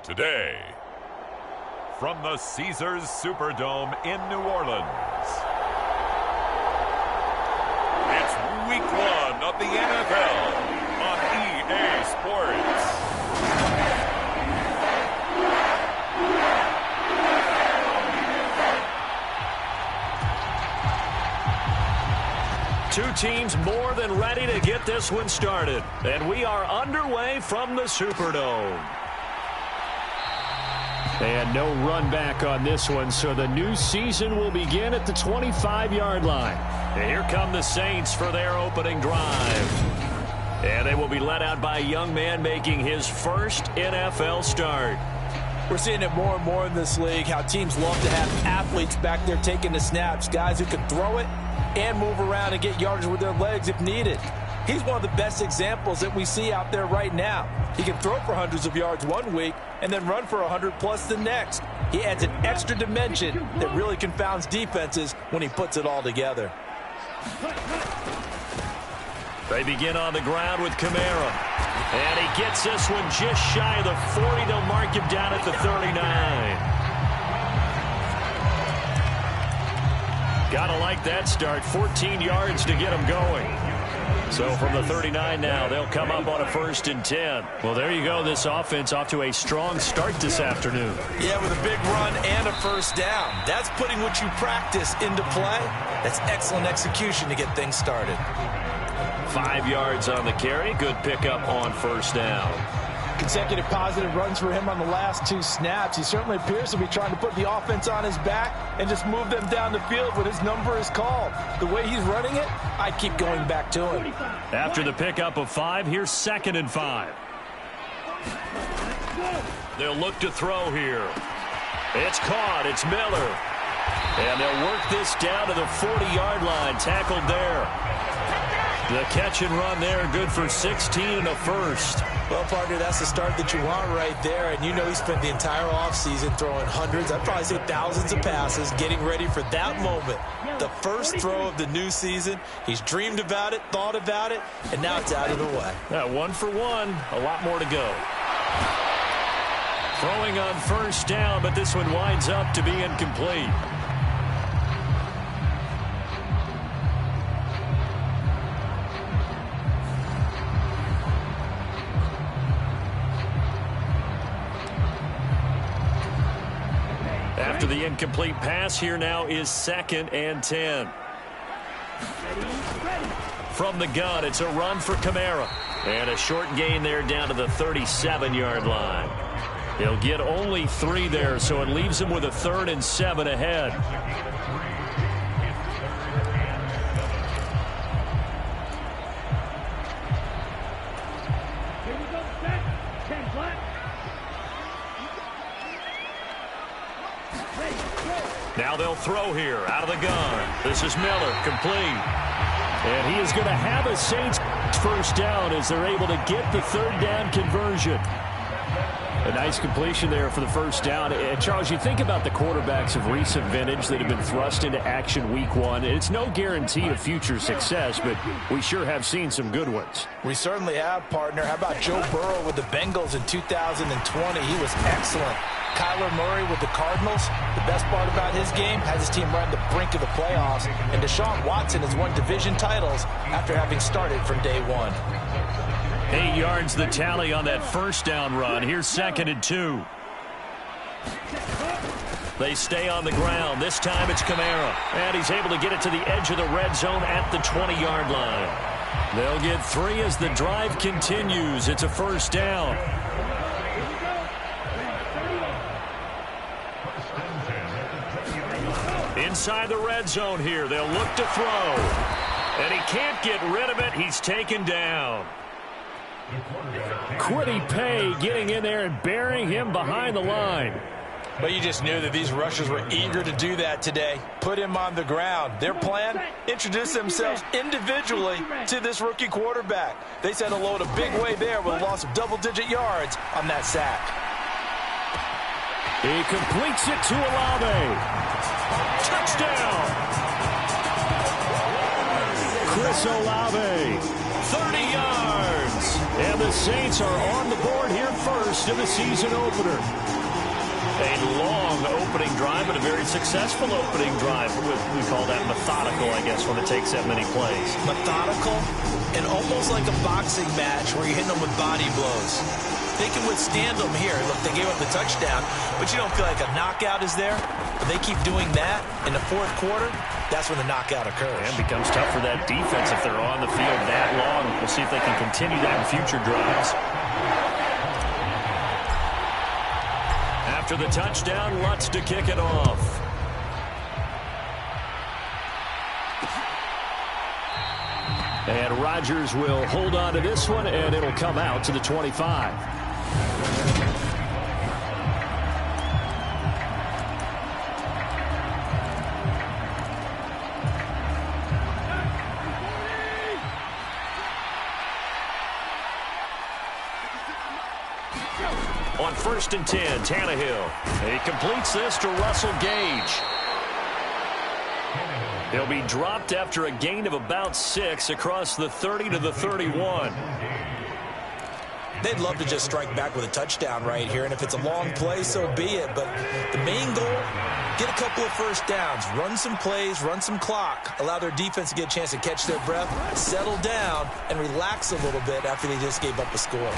Today, from the Caesars Superdome in New Orleans, it's Week 1 of the NFL on EA Sports. Two teams more than ready to get this one started. And we are underway from the Superdome. And no run back on this one, so the new season will begin at the 25-yard line. And here come the Saints for their opening drive. And they will be led out by a young man making his first NFL start. We're seeing it more and more in this league, how teams love to have athletes back there taking the snaps, guys who can throw it and move around and get yardage with their legs if needed. He's one of the best examples that we see out there right now. He can throw for hundreds of yards one week and then run for 100+ the next. He adds an extra dimension that really confounds defenses when he puts it all together. They begin on the ground with Kamara. And he gets this one just shy of the 40. They'll mark him down at the 39. Gotta like that start. 14 yards to get him going. So from the 39 now, they'll come up on a 1st and 10. Well, there you go. This offense off to a strong start this afternoon. Yeah, with a big run and a first down. That's putting what you practice into play. That's excellent execution to get things started. 5 yards on the carry. Good pickup on first down. Consecutive positive runs for him on the last 2 snaps. He certainly appears to be trying to put the offense on his back and just move them down the field when his number is called. The way he's running it, I keep going back to him. After the pickup of 5, here's 2nd and 5. They'll look to throw here. It's caught. It's Miller. And they'll work this down to the 40-yard line. Tackled there. The catch and run there, good for 16 and a first. Well, partner, that's the start that you want right there. And you know he spent the entire offseason throwing hundreds, I'd probably say thousands of passes, getting ready for that moment. The first throw of the new season. He's dreamed about it, thought about it, and now it's out of the way. 1 for 1, a lot more to go. Throwing on first down, but this one winds up to be incomplete. After the incomplete pass, here now is 2nd and 10. From the gun, it's a run for Kamara. And a short gain there down to the 37-yard line. He'll get only 3 there, so it leaves him with a 3rd and 7 ahead. Now they'll throw here out of the gun. This is Miller, complete. And he is going to have a Saints first down as they're able to get the 3rd down conversion. A nice completion there for the first down. And Charles, you think about the quarterbacks of recent vintage that have been thrust into action week 1. It's no guarantee of future success, but we sure have seen some good ones. We certainly have, partner. How about Joe Burrow with the Bengals in 2020? He was excellent. Kyler Murray with the Cardinals. The best part about his game has his team right on the brink of the playoffs. And Deshaun Watson has won division titles after having started from day 1. 8 yards the tally on that first down run. Here's 2nd and 2. They stay on the ground. This time it's Kamara. And he's able to get it to the edge of the red zone at the 20-yard line. They'll get 3 as the drive continues. It's a first down. Inside the red zone here. They'll look to throw. And he can't get rid of it. He's taken down. Quiddy Pay getting in there and burying him behind the line. But you just knew that these rushers were eager to do that today. Put him on the ground. Their plan, introduce themselves individually to this rookie quarterback. They said hello to Big Way there with a loss of double-digit yards on that sack. He completes it to Olave. Touchdown! Chris Olave, 30 yards. And the the Saints are on the board here first in the season opener. A long opening drive, but a very successful opening drive. We call that methodical, I guess, when it takes that many plays. Methodical and almost like a boxing match where you're hitting them with body blows. They can withstand them here. Look, they gave up the touchdown, but you don't feel like a knockout is there. But they keep doing that in the fourth quarter, that's when the knockout occurs. And it becomes tough for that defense if they're on the field that long. We'll see if they can continue that in future drives. After the touchdown, Lutz to kick it off. And Rodgers will hold on to this one, and it'll come out to the 25. On 1st and 10, Tannehill. He completes this to Russell Gage. He'll be dropped after a gain of about 6 across the 30 to the 31. They'd love to just strike back with a touchdown right here, and if it's a long play, so be it. But the main goal, get a couple of first downs, run some plays, run some clock, allow their defense to get a chance to catch their breath, settle down, and relax a little bit after they just gave up a score.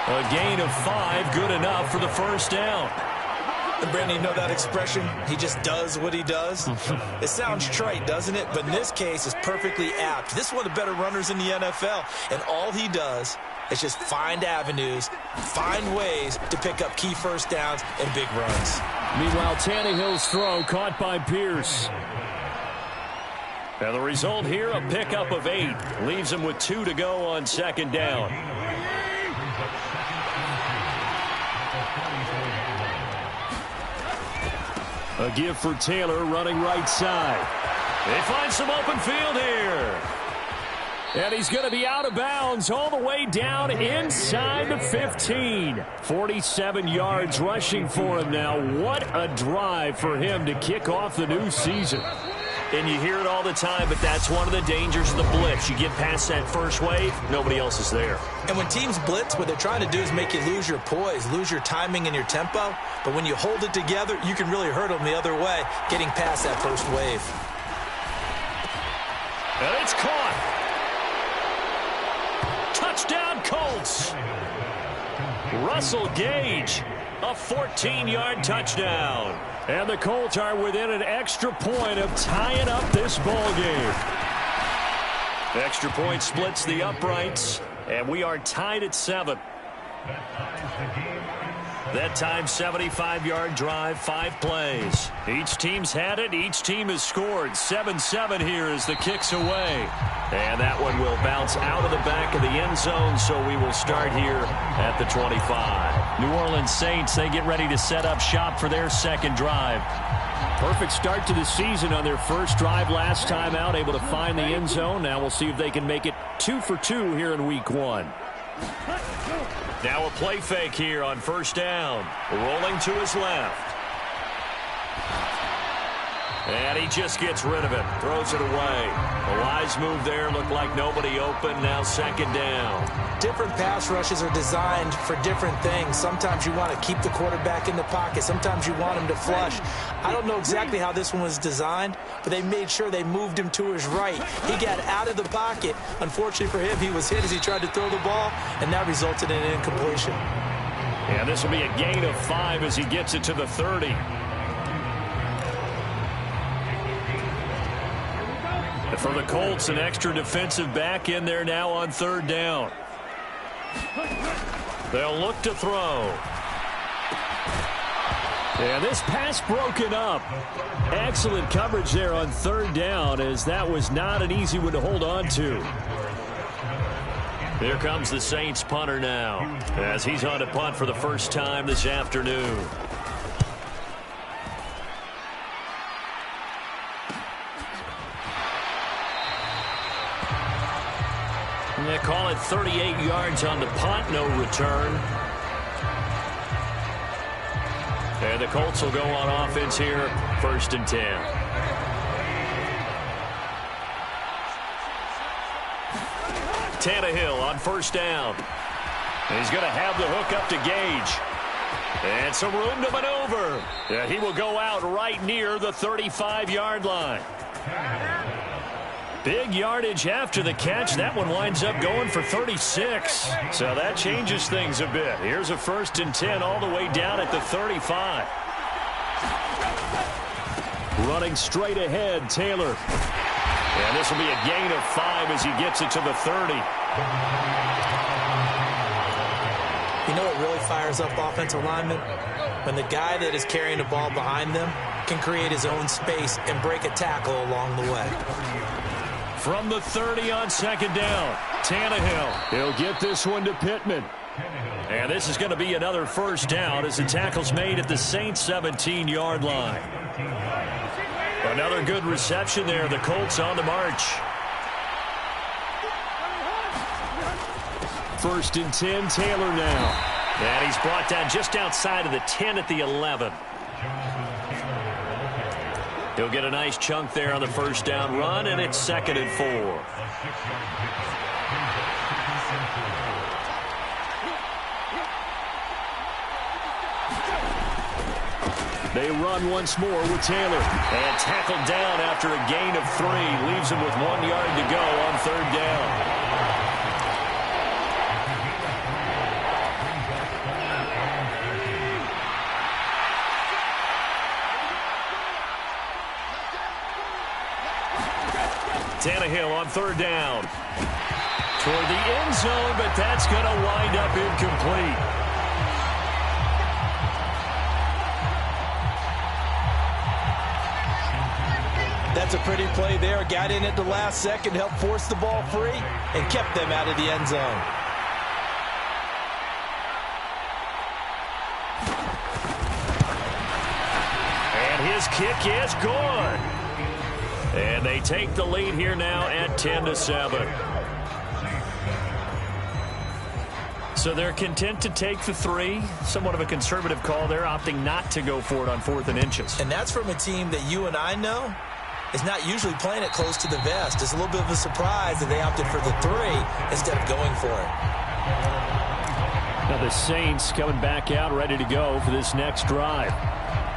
A gain of 5, good enough for the first down. And Brandon, you know that expression? He just does what he does. It sounds trite, doesn't it? But in this case, it's perfectly apt. This is one of the better runners in the NFL. And all he does is just find avenues, find ways to pick up key first downs and big runs. Meanwhile, Tannehill's throw caught by Pierce. Now the result here, a pickup of 8. Leaves him with 2 to go on 2nd down. A give for Taylor running right side. They find some open field here. And he's going to be out of bounds all the way down inside the 15. 47 yards rushing for him now. What a drive for him to kick off the new season. And you hear it all the time, but that's one of the dangers of the blitz. You get past that first wave, nobody else is there. And when teams blitz, what they're trying to do is make you lose your poise, lose your timing and your tempo. But when you hold it together, you can really hurt them the other way, getting past that first wave. And it's caught. Touchdown, Colts. Russell Gage, a 14-yard touchdown. And the Colts are within an extra point of tying up this ball game. The extra point splits the uprights, and we are tied at 7. That time, 75-yard drive, 5 plays. Each team's had it. Each team has scored. 7-7 here as the kick's away. And that one will bounce out of the back of the end zone, so we will start here at the 25. New Orleans Saints, they get ready to set up shop for their second drive. Perfect start to the season on their first drive last time out, able to find the end zone. Now we'll see if they can make it 2 for 2 here in week 1. Now a play fake here on 1st down. Rolling to his left. And he just gets rid of it. Throws it away. A wise move there. Looked like nobody open. Now 2nd down. Different pass rushes are designed for different things. Sometimes you want to keep the quarterback in the pocket. Sometimes you want him to flush. I don't know exactly how this one was designed, but they made sure they moved him to his right. He got out of the pocket. Unfortunately for him, he was hit as he tried to throw the ball, and that resulted in an incompletion. And this will be a gain of 5 as he gets it to the 30. For the Colts, an extra defensive back in there now on 3rd down. They'll look to throw. And this pass broken up. Excellent coverage there on 3rd down, as that was not an easy one to hold on to. Here comes the Saints punter now, as he's on to punt for the first time this afternoon. They call it 38 yards on the punt, no return. And the Colts will go on offense here, 1st and 10. Tannehill on first down. He's going to have the hook up to Gage. And some room to maneuver. He will go out right near the 35-yard line. Big yardage after the catch. That one winds up going for 36. So that changes things a bit. Here's a 1st and 10 all the way down at the 35. Running straight ahead, Taylor. And this will be a gain of 5 as he gets it to the 30. You know what really fires up offensive linemen? When the guy that is carrying the ball behind them can create his own space and break a tackle along the way. From the 30 on 2nd down, Tannehill. He'll get this one to Pittman. And this is going to be another 1st down as the tackle's made at the Saints' 17-yard line. Another good reception there. The Colts on the march. 1st and 10, Taylor now. And he's brought down just outside of the 10 at the 11. He'll get a nice chunk there on the 1st down run, and it's 2nd and 4. They run once more with Taylor. And tackled down after a gain of 3. Leaves him with 1 yard to go on 3rd down. Tannehill on 3rd down. Toward the end zone, but that's going to wind up incomplete. That's a pretty play there. Got in at the last second, helped force the ball free, and kept them out of the end zone. And his kick is good. And they take the lead here now at 10-7. So they're content to take the 3. Somewhat of a conservative call there, opting not to go for it on 4th and inches. And that's from a team that you and I know is not usually playing it close to the vest. It's a little bit of a surprise that they opted for the 3 instead of going for it. Now the Saints coming back out, ready to go for this next drive.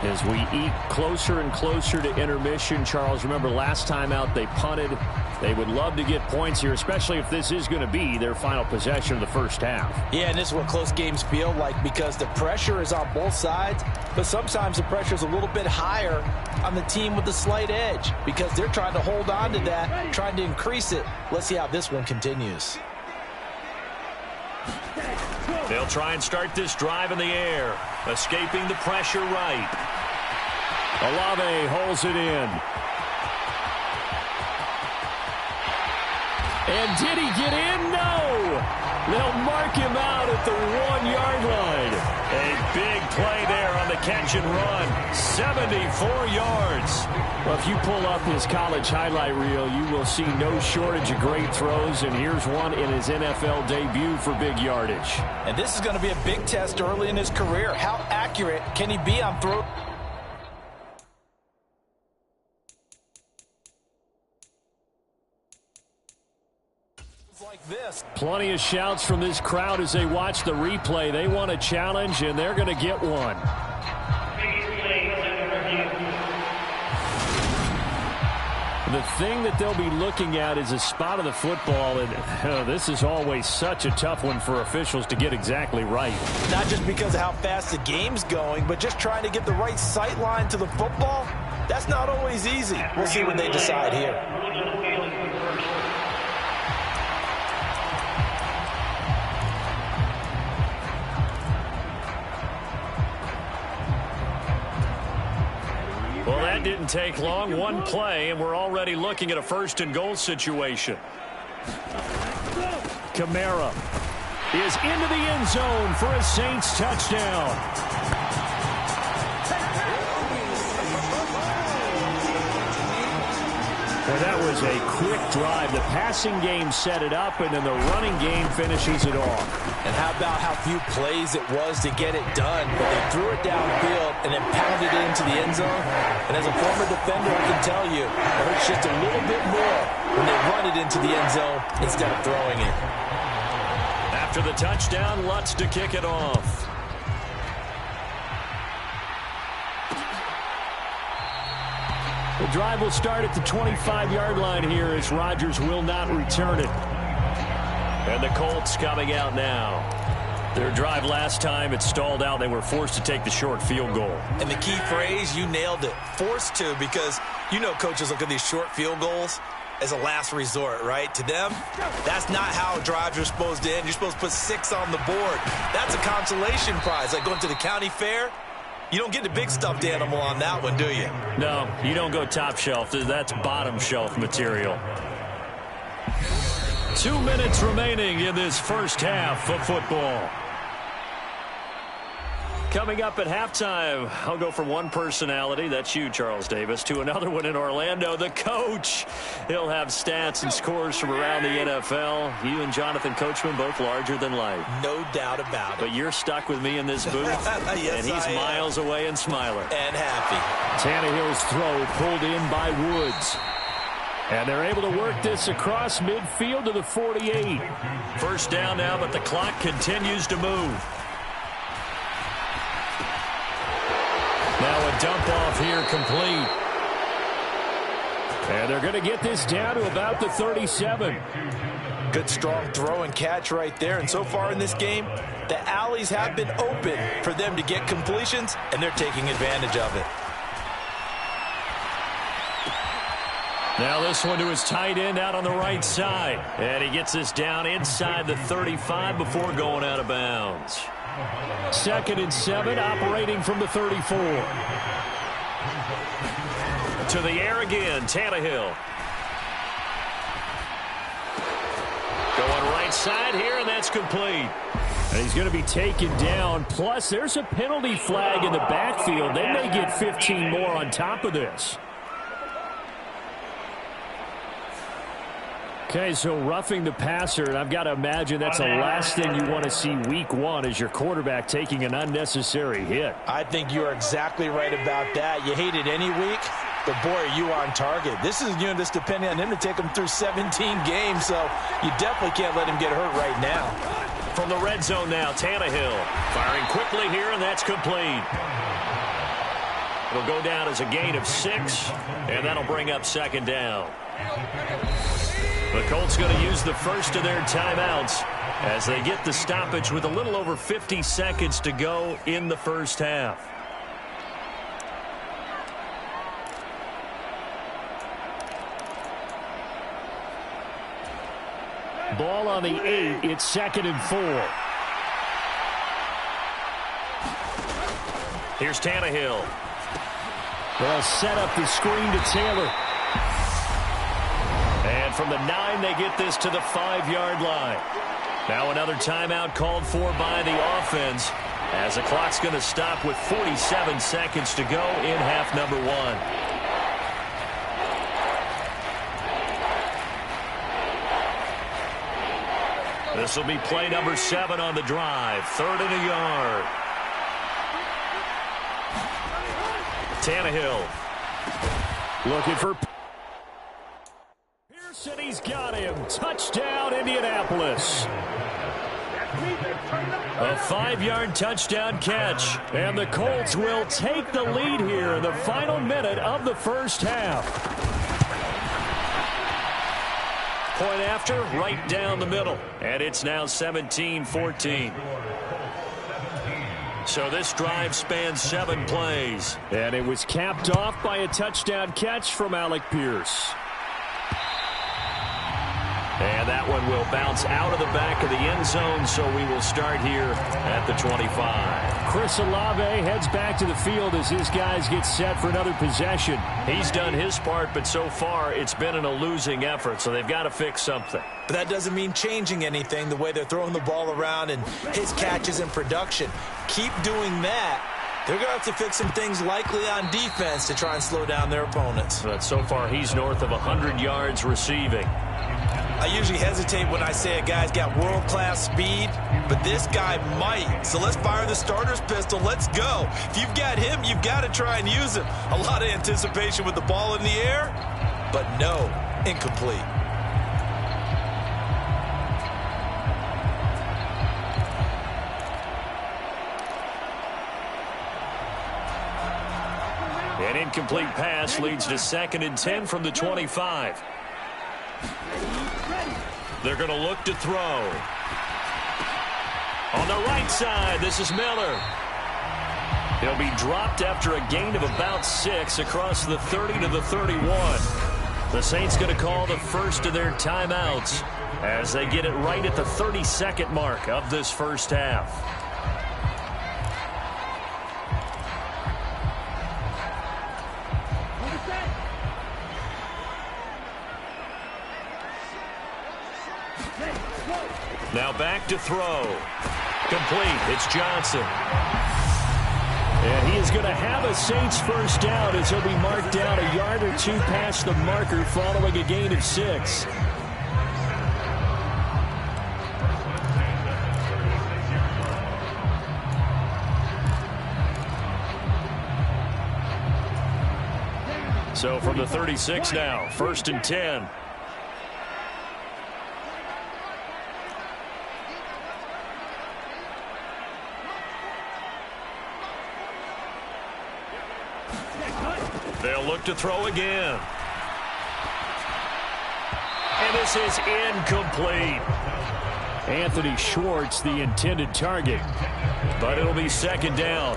As we eat closer and closer to intermission, Charles, remember last time out they punted. They would love to get points here, especially if this is going to be their final possession of the first half. Yeah, and this is what close games feel like because the pressure is on both sides, but sometimes the pressure is a little bit higher on the team with the slight edge because they're trying to hold on to that, trying to increase it. Let's see how this one continues. They'll try and start this drive in the air, escaping the pressure right. Olave holds it in. And did he get in? No! They'll mark him out at the 1-yard line. A big play there on the catch and run. 74 yards. Well, if you pull up his college highlight reel, you will see no shortage of great throws, and here's one in his NFL debut for big yardage. And this is going to be a big test early in his career. How accurate can he be on throw? Like this. Plenty of shouts from this crowd as they watch the replay. They want a challenge, and they're going to get one. The thing that they'll be looking at is a spot of the football, and this is always such a tough one for officials to get exactly right. Not just because of how fast the game's going, but just trying to get the right sight line to the football. That's not always easy. We'll see what they decide here. Well, that didn't take long. One play, and we're already looking at a 1st and goal situation. Kamara is into the end zone for a Saints touchdown. And that was a quick drive. The passing game set it up, and then the running game finishes it off. And how about how few plays it was to get it done? But they threw it downfield and then pounded it into the end zone. And as a former defender, I can tell you, it hurts just a little bit more when they run it into the end zone instead of throwing it. After the touchdown, Lutz to kick it off. The drive will start at the 25-yard line here as Rodgers will not return it. And the Colts coming out now. Their drive last time, it stalled out. They were forced to take the short field goal. And the key phrase, you nailed it, forced to, because you know coaches look at these short field goals as a last resort, right? To them, that's not how drives are supposed to end. You're supposed to put 6 on the board. That's a consolation prize, like going to the county fair. You don't get the big stuffed animal on that one, do you? No, you don't go top shelf. That's bottom shelf material. 2 minutes remaining in this first half of football. Coming up at halftime, I'll go from one personality, that's you, Charles Davis, to another one in Orlando, the coach. He'll have stats and scores from around the NFL. You and Jonathan Coachman, both larger than life. No doubt about it. But you're stuck with me in this booth, yes, and he's miles away and smiling. And happy. Tannehill's throw pulled in by Woods. And they're able to work this across midfield to the 48. First down now, but the clock continues to move. Now a dump off here complete. And they're going to get this down to about the 37. Good strong throw and catch right there. And so far in this game, the alleys have been open for them to get completions, and they're taking advantage of it. Now this one to his tight end out on the right side. And he gets this down inside the 35 before going out of bounds. 2nd and 7, operating from the 34. To the air again, Tannehill. Going right side here, and that's complete. And he's going to be taken down. Plus, there's a penalty flag in the backfield. They may get 15 more on top of this. Okay, so roughing the passer, and I've got to imagine that's the last thing you want to see week 1 is your quarterback taking an unnecessary hit. I think you're exactly right about that. You hate it any week, but boy, are you on target. This is, this depending on him to take him through 17 games, so you definitely can't let him get hurt right now. From the red zone now, Tannehill firing quickly here, and that's complete. It'll go down as a gain of 6, and that'll bring up 2nd down. The Colts going to use the first of their timeouts as they get the stoppage with a little over 50 seconds to go in the first half. Ball on the 8. It's 2nd and 4. Here's Tannehill. They'll set up the screen to Taylor. And from the 9, they get this to the 5-yard line. Now another timeout called for by the offense as the clock's going to stop with 47 seconds to go in half number 1. This will be play number 7 on the drive. 3rd and a yard. Tannehill looking for Pearson. He's got him. Touchdown, Indianapolis. A 5-yard touchdown catch. And the Colts will take the lead here in the final minute of the first half. Point after, right down the middle. And it's now 17-14. So this drive spans 7 plays. And it was capped off by a touchdown catch from Alec Pierce. And that one will bounce out of the back of the end zone, so we will start here at the 25. Chris Olave heads back to the field as his guys get set for another possession. He's done his part, but so far it's been a losing effort, so they've got to fix something. But that doesn't mean changing anything, the way they're throwing the ball around and his catches and production. Keep doing that, They're going to have to fix some things likely on defense to try and slow down their opponents. But so far, he's north of 100 yards receiving. I usually hesitate when I say a guy's got world-class speed, but this guy might. So let's fire the starter's pistol. Let's go. If you've got him, you've got to try and use him. A lot of anticipation with the ball in the air, but no, incomplete. An incomplete pass leads to 2nd and 10 from the 25. They're going to look to throw. On the right side, this is Miller. He'll be dropped after a gain of about 6 across the 30 to the 31. The Saints going to call the first of their timeouts as they get it right at the 32nd mark of this first half. Now back to throw. Complete. It's Johnson. And he is going to have a Saints first down as he'll be marked down a yard or 2 past the marker following a gain of 6. So from the 36 now, 1st and 10. They'll look to throw again. And this is incomplete. Anthony Schwartz, the intended target. But it'll be 2nd down.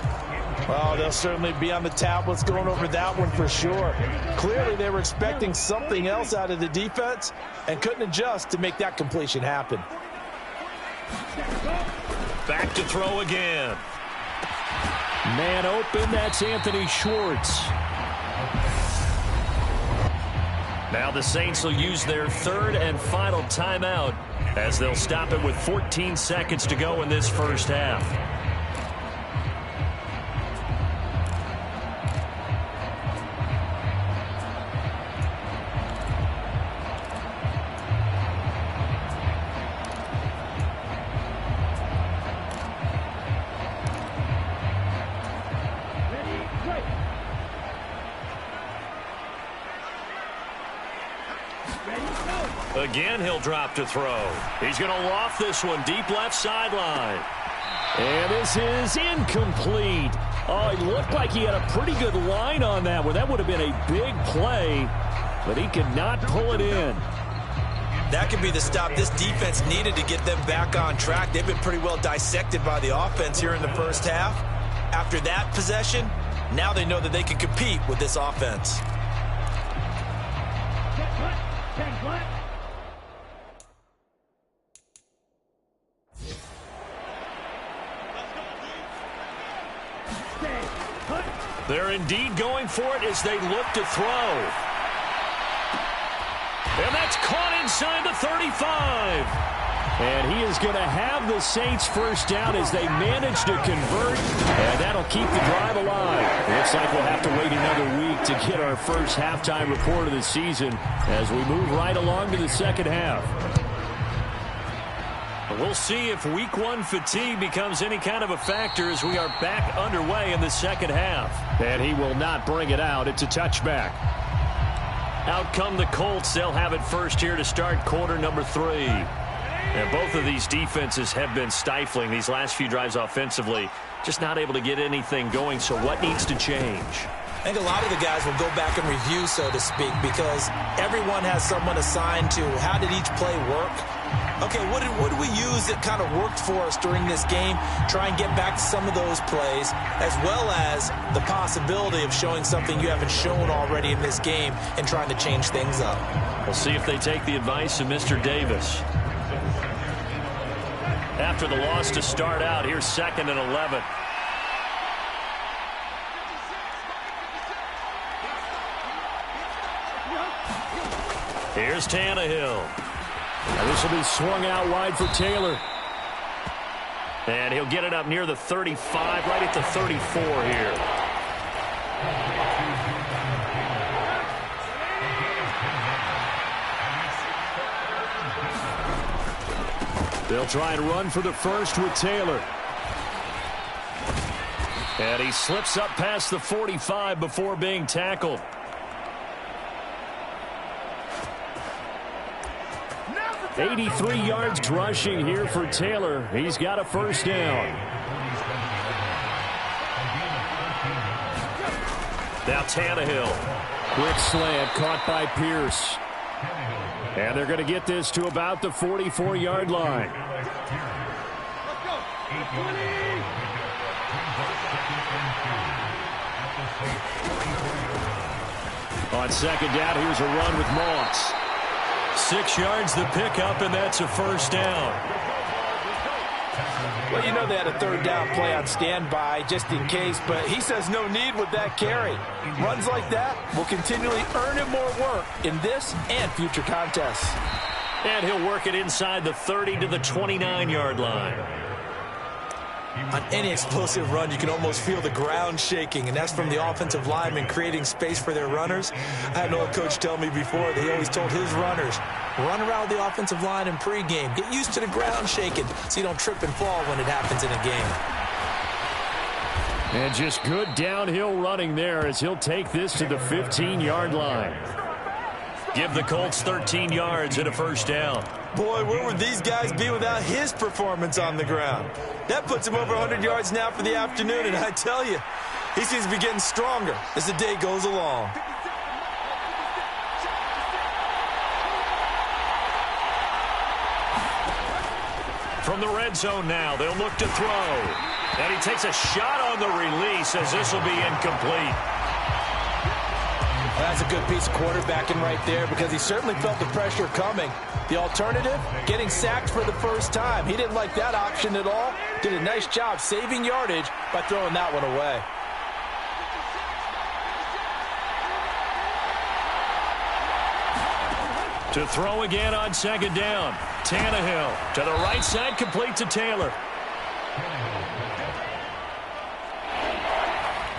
Well, they'll certainly be on the tablets going over that one for sure. Clearly, they were expecting something else out of the defense and couldn't adjust to make that completion happen. Back to throw again. Man open, that's Anthony Schwartz. Now the Saints will use their 3rd and final timeout as they'll stop it with 14 seconds to go in this first half. Again, he'll drop to throw. He's going to loft this one deep left sideline. And this is incomplete. Oh, he looked like he had a pretty good line on that one. That would have been a big play, but he could not pull it in. That could be the stop this defense needed to get them back on track. They've been pretty well dissected by the offense here in the first half. After that possession, now they know that they can compete with this offense. They're indeed going for it as they look to throw. And that's caught inside the 35. And he is going to have the Saints first down as they manage to convert. And that'll keep the drive alive. Looks like we'll have to wait another week to get our first halftime report of the season as we move right along to the second half. We'll see if week 1 fatigue becomes any kind of a factor as we are back underway in the second half. And he will not bring it out. It's a touchback. Out come the Colts. They'll have it first here to start quarter number 3. And both of these defenses have been stifling these last few drives offensively. Just not able to get anything going. So what needs to change? I think a lot of the guys will go back and review, so to speak, because everyone has someone assigned to how did each play work. Okay, what did we use that kind of worked for us during this game? Try and get back to some of those plays, as well as the possibility of showing something you haven't shown already in this game and trying to change things up. We'll see if they take the advice of Mr. Davis. After the loss to start out, here's 2nd and 11. Here's Tannehill. And this will be swung out wide for Taylor. And he'll get it up near the 35, right at the 34 here. They'll try and run for the first with Taylor. And he slips up past the 45 before being tackled. $83 yards rushing here for Taylor. He's got a first down. Now Tannehill. Quick slant caught by Pierce. And they're going to get this to about the 44-yard line. On second down, here's a run with Moss. 6 yards the pickup, and that's a first down. Well, you know they had a third down play on standby just in case, but he says no need with that carry. Runs like that will continually earn him more work in this and future contests. And he'll work it inside the 30 to the 29-yard line. On any explosive run, you can almost feel the ground shaking, and that's from the offensive linemen creating space for their runners. I had an old coach tell me before that he always told his runners, run around the offensive line in pregame. Get used to the ground shaking so you don't trip and fall when it happens in a game. And just good downhill running there as he'll take this to the 15-yard line. Give the Colts 13 yards and a first down. Boy, where would these guys be without his performance on the ground? That puts him over 100 yards now for the afternoon, and I tell you, he seems to be getting stronger as the day goes along. From the red zone now, they'll look to throw. And he takes a shot on the release as this will be incomplete. That's a good piece of quarterbacking right there because he certainly felt the pressure coming. The alternative, getting sacked for the first time. He didn't like that option at all. Did a nice job saving yardage by throwing that one away. To throw again on second down. Tannehill to the right side, complete to Taylor.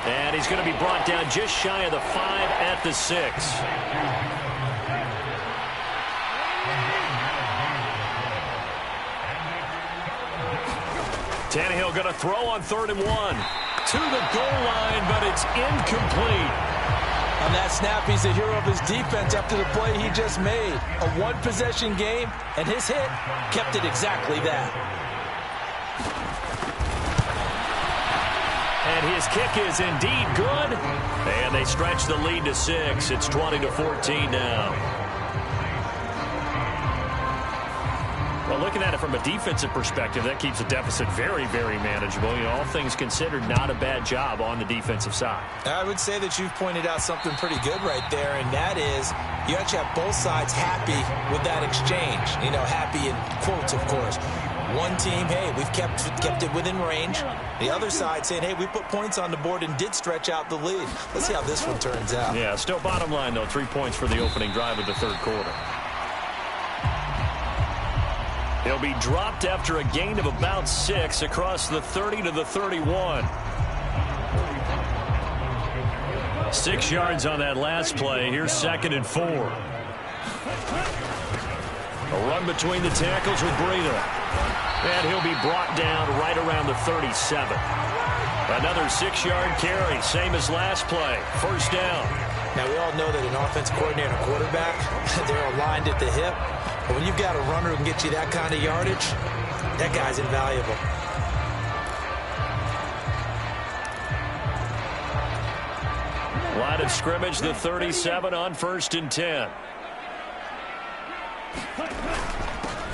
And he's going to be brought down just shy of the 5 at the 6. Tannehill going to throw on 3rd and 1. To the goal line, but it's incomplete. On that snap, he's the hero of his defense after the play he just made. A one-possession game, and his hit kept it exactly that. And his kick is indeed good. And they stretch the lead to 6. It's 20-14 now. Well, looking at it from a defensive perspective, that keeps the deficit very, very manageable. You know, all things considered, not a bad job on the defensive side. I would say that you've pointed out something pretty good right there, and that is you actually have both sides happy with that exchange. You know, happy in quotes, of course. One team, hey, we've kept it within range. The other side saying, hey, we put points on the board and did stretch out the lead. Let's see how this one turns out. Yeah, still bottom line, though, 3 points for the opening drive of the third quarter. He'll be dropped after a gain of about 6 across the 30 to the 31. 6 yards on that last play. Here's 2nd and 4. A run between the tackles with Breida. And he'll be brought down right around the 37. Another 6-yard carry, same as last play. First down. Now, we all know that an offense coordinator and a quarterback, they're aligned at the hip. But when you've got a runner who can get you that kind of yardage, that guy's invaluable. Line of scrimmage, the 37 on 1st and 10.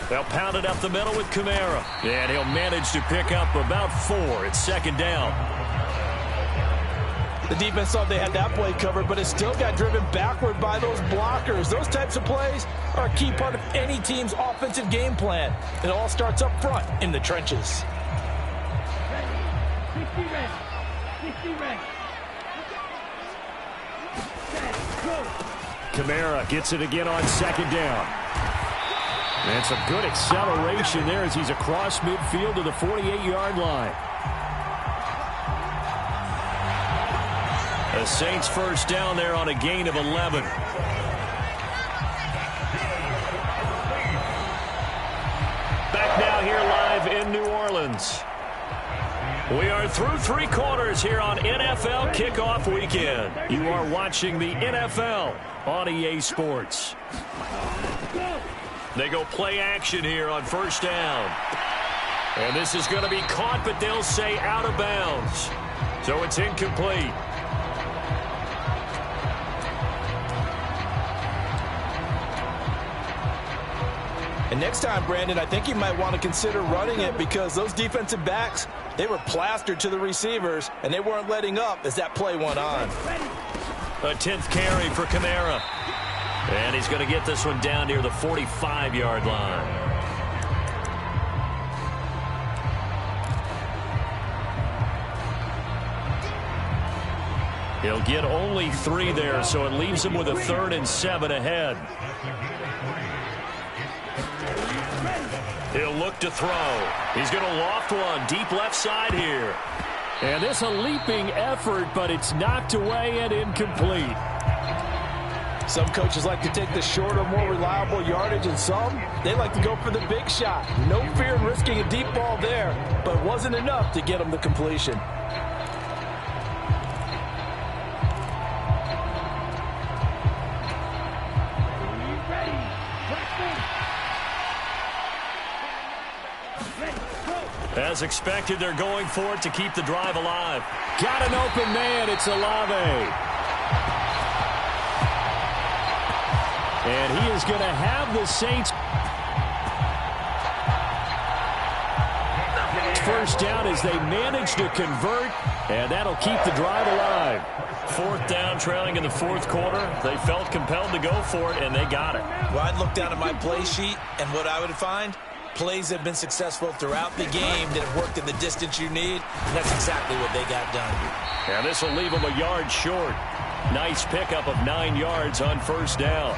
They'll pound it up the middle with Kamara. And he'll manage to pick up about 4. It's 2nd down. The defense thought they had that play covered, but it still got driven backward by those blockers. Those types of plays are a key part of any team's offensive game plan. It all starts up front in the trenches. Kamara gets it again on 2nd down. And some good acceleration there as he's across midfield to the 48-yard line. The Saints first down there on a gain of 11. Back now here live in New Orleans. We are through three quarters here on NFL Kickoff Weekend. You are watching the NFL on EA Sports. They go play action here on first down. And this is going to be caught, but they'll say out of bounds. So it's incomplete. And next time, Brandon, I think you might want to consider running it because those defensive backs, they were plastered to the receivers, and they weren't letting up as that play went on. A 10th carry for Kamara. And he's going to get this one down near the 45-yard line. He'll get only 3 there, so it leaves him with a 3rd and 7 ahead. He'll look to throw. He's going to loft one deep left side here. And this a leaping effort, but it's knocked away and incomplete. Some coaches like to take the shorter, more reliable yardage, and some, they like to go for the big shot. No fear in risking a deep ball there, but it wasn't enough to get them the completion. As expected, they're going for it to keep the drive alive. Got an open man. It's Olave. And he is going to have the Saints first down as they manage to convert, and that'll keep the drive alive. 4th down, trailing in the 4th quarter. They felt compelled to go for it, and they got it. Well, I'd look down at my play sheet, and what I would find, plays have been successful throughout the game that have worked in the distance you need, and that's exactly what they got done. And this will leave them a yard short. Nice pickup of 9 yards on first down.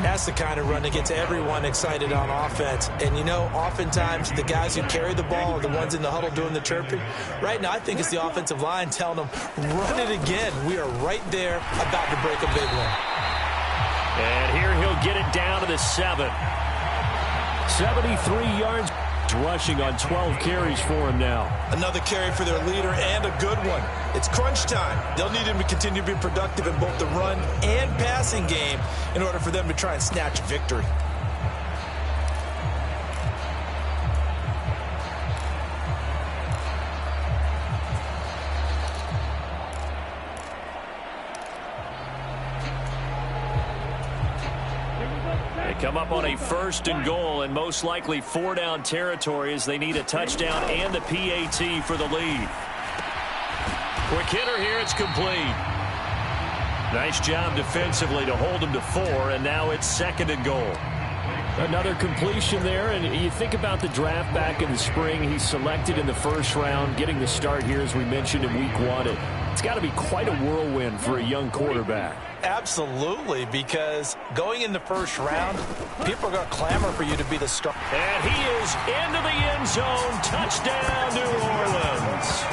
And that's the kind of run that gets everyone excited on offense. And, you know, oftentimes the guys who carry the ball are the ones in the huddle doing the chirping. Right now, I think it's the offensive line telling them, run it again. We are right there about to break a big one. And here he'll get it down to the 7. 73 yards rushing on 12 carries for him now. Another carry for their leader and a good one. It's crunch time. They'll need him to continue to be productive in both the run and passing game in order for them to try and snatch victory. Come up on a 1st and goal and most likely 4-down territory as they need a touchdown and a PAT for the lead. Quick hitter here, it's complete. Nice job defensively to hold him to 4, and now it's 2nd and goal. Another completion there, and you think about the draft back in the spring. He's selected in the 1st round, getting the start here as we mentioned in week 1. It's got to be quite a whirlwind for a young quarterback. Absolutely, because going in the 1st round, people are going to clamor for you to be the star. And he is into the end zone. Touchdown, New Orleans.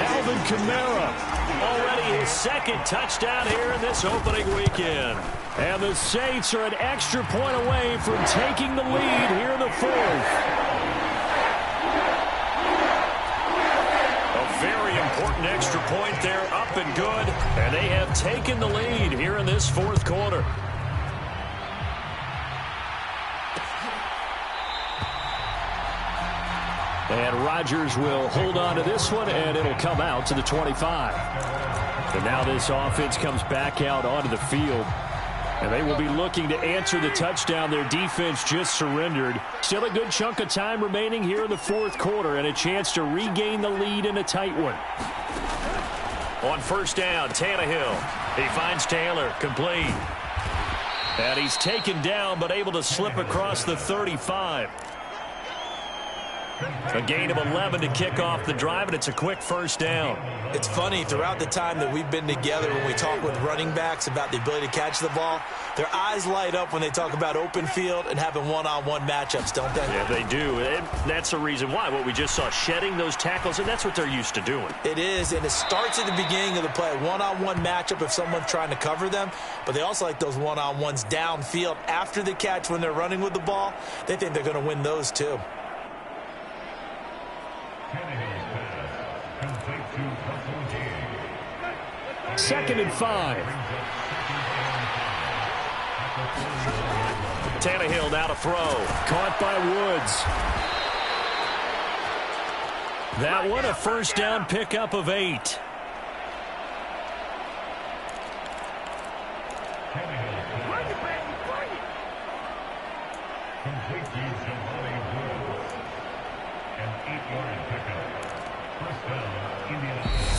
Alvin Kamara, already his 2nd touchdown here in this opening weekend. And the Saints are an extra point away from taking the lead here in the 4th. Very important extra point there, up and good. And they have taken the lead here in this 4th quarter. And Rodgers will hold on to this one, and it'll come out to the 25. And now this offense comes back out onto the field. And they will be looking to answer the touchdown their defense just surrendered. Still a good chunk of time remaining here in the 4th quarter and a chance to regain the lead in a tight one. On first down, Tannehill. He finds Taylor, complete. And he's taken down but able to slip across the 35. A gain of 11 to kick off the drive, and it's a quick first down. It's funny, throughout the time that we've been together, when we talk with running backs about the ability to catch the ball, their eyes light up when they talk about open field and having one-on-one matchups, don't they? Yeah, they do. And that's the reason why. What we just saw, shedding those tackles, and that's what they're used to doing. It is, and it starts at the beginning of the play. One-on-one matchup if someone's trying to cover them, but they also like those one-on-ones downfield after the catch when they're running with the ball. They think they're going to win those too. Second and 5. Tannehill now to throw. Caught by Woods. That one a first down pickup of 8.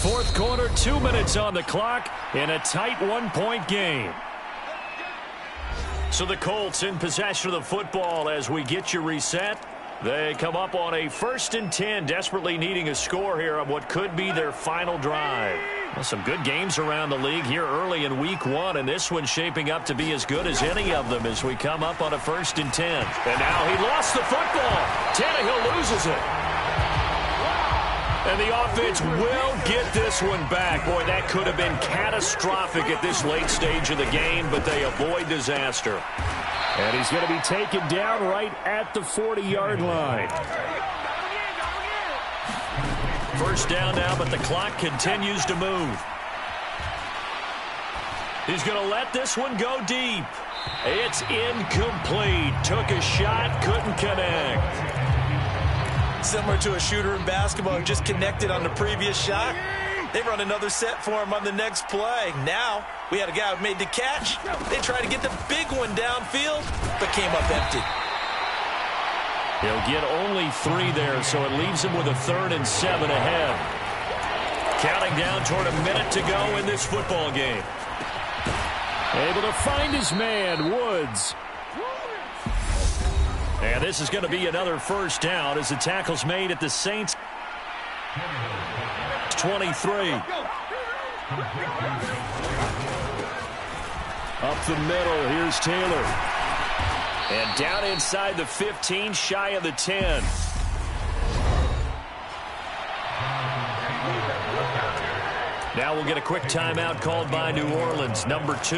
Fourth quarter, 2 minutes on the clock in a tight 1-point game. So the Colts in possession of the football as we get you reset. They come up on a 1st and 10, desperately needing a score here on what could be their final drive. Well, some good games around the league here early in week 1, and this one's shaping up to be as good as any of them as we come up on a 1st and 10. And now he lost the football. Tannehill loses it. And the offense will get this one back. Boy, that could have been catastrophic at this late stage of the game, but they avoid disaster. And he's going to be taken down right at the 40-yard line. First down now, but the clock continues to move. He's going to let this one go deep. It's incomplete. Took a shot, couldn't connect. Similar to a shooter in basketball who just connected on the previous shot. They run another set for him on the next play. Now, we had a guy who made the catch. They tried to get the big one downfield, but came up empty. He'll get only 3 there, so it leaves him with a 3rd and 7 ahead. Counting down toward a minute to go in this football game. Able to find his man, Woods. And this is going to be another first down as the tackle's made at the Saints' 23. Up the middle, here's Taylor. And down inside the 15, shy of the 10. Now we'll get a quick timeout called by New Orleans, number 2.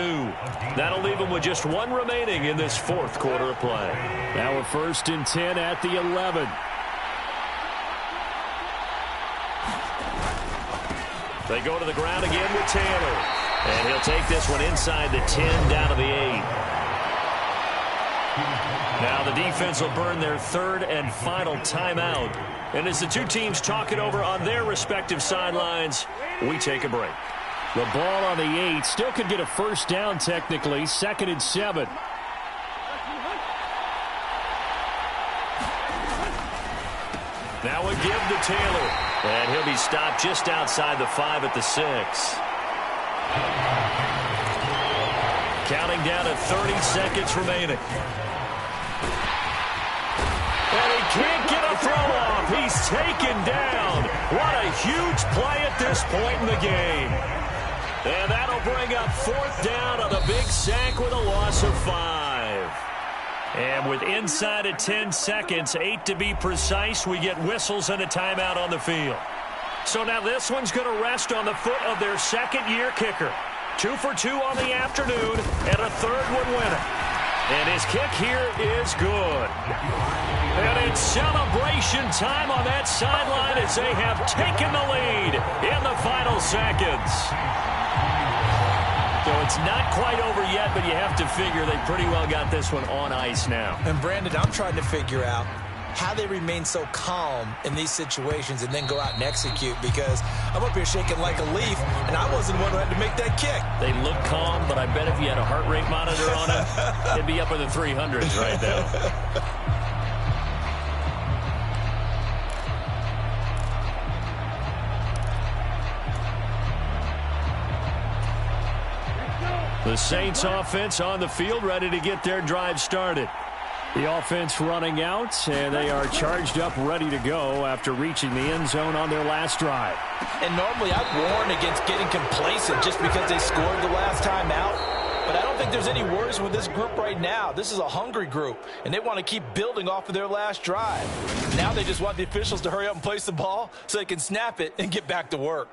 That'll leave them with just 1 remaining in this 4th quarter of play. Now a 1st and 10 at the 11. They go to the ground again with Taylor. And he'll take this one inside the 10 down to the 8. Now the defense will burn their 3rd and final timeout. And as the two teams talk it over on their respective sidelines, we take a break. The ball on the 8. Still could get a first down technically. 2nd and 7. Now a give to Taylor. And he'll be stopped just outside the 5 at the 6. Counting down to 30 seconds remaining. And he can't get a throw off. He's taken down. What a huge play at this point in the game. And that'll bring up 4th down on the big sack with a loss of 5. And with inside of 10 seconds, 8 to be precise, we get whistles and a timeout on the field. So now this one's going to rest on the foot of their 2nd-year kicker. 2 for 2 on the afternoon and a 3rd one winner. And his kick here is good. And it's celebration time on that sideline as they have taken the lead in the final seconds. So it's not quite over yet, but you have to figure they pretty well got this one on ice now. And Brandon, I'm trying to figure out how they remain so calm in these situations and then go out and execute, because I'm up here shaking like a leaf, and I wasn't the one who had to make that kick. They look calm, but I bet if you had a heart rate monitor on it, it'd be up in the 300s right now. The Saints offense on the field, ready to get their drive started. The offense running out, and they are charged up, ready to go after reaching the end zone on their last drive. And normally I'd warn against getting complacent just because they scored the last time out. But I don't think there's any worries with this group right now. This is a hungry group, and they want to keep building off of their last drive. Now they just want the officials to hurry up and place the ball so they can snap it and get back to work.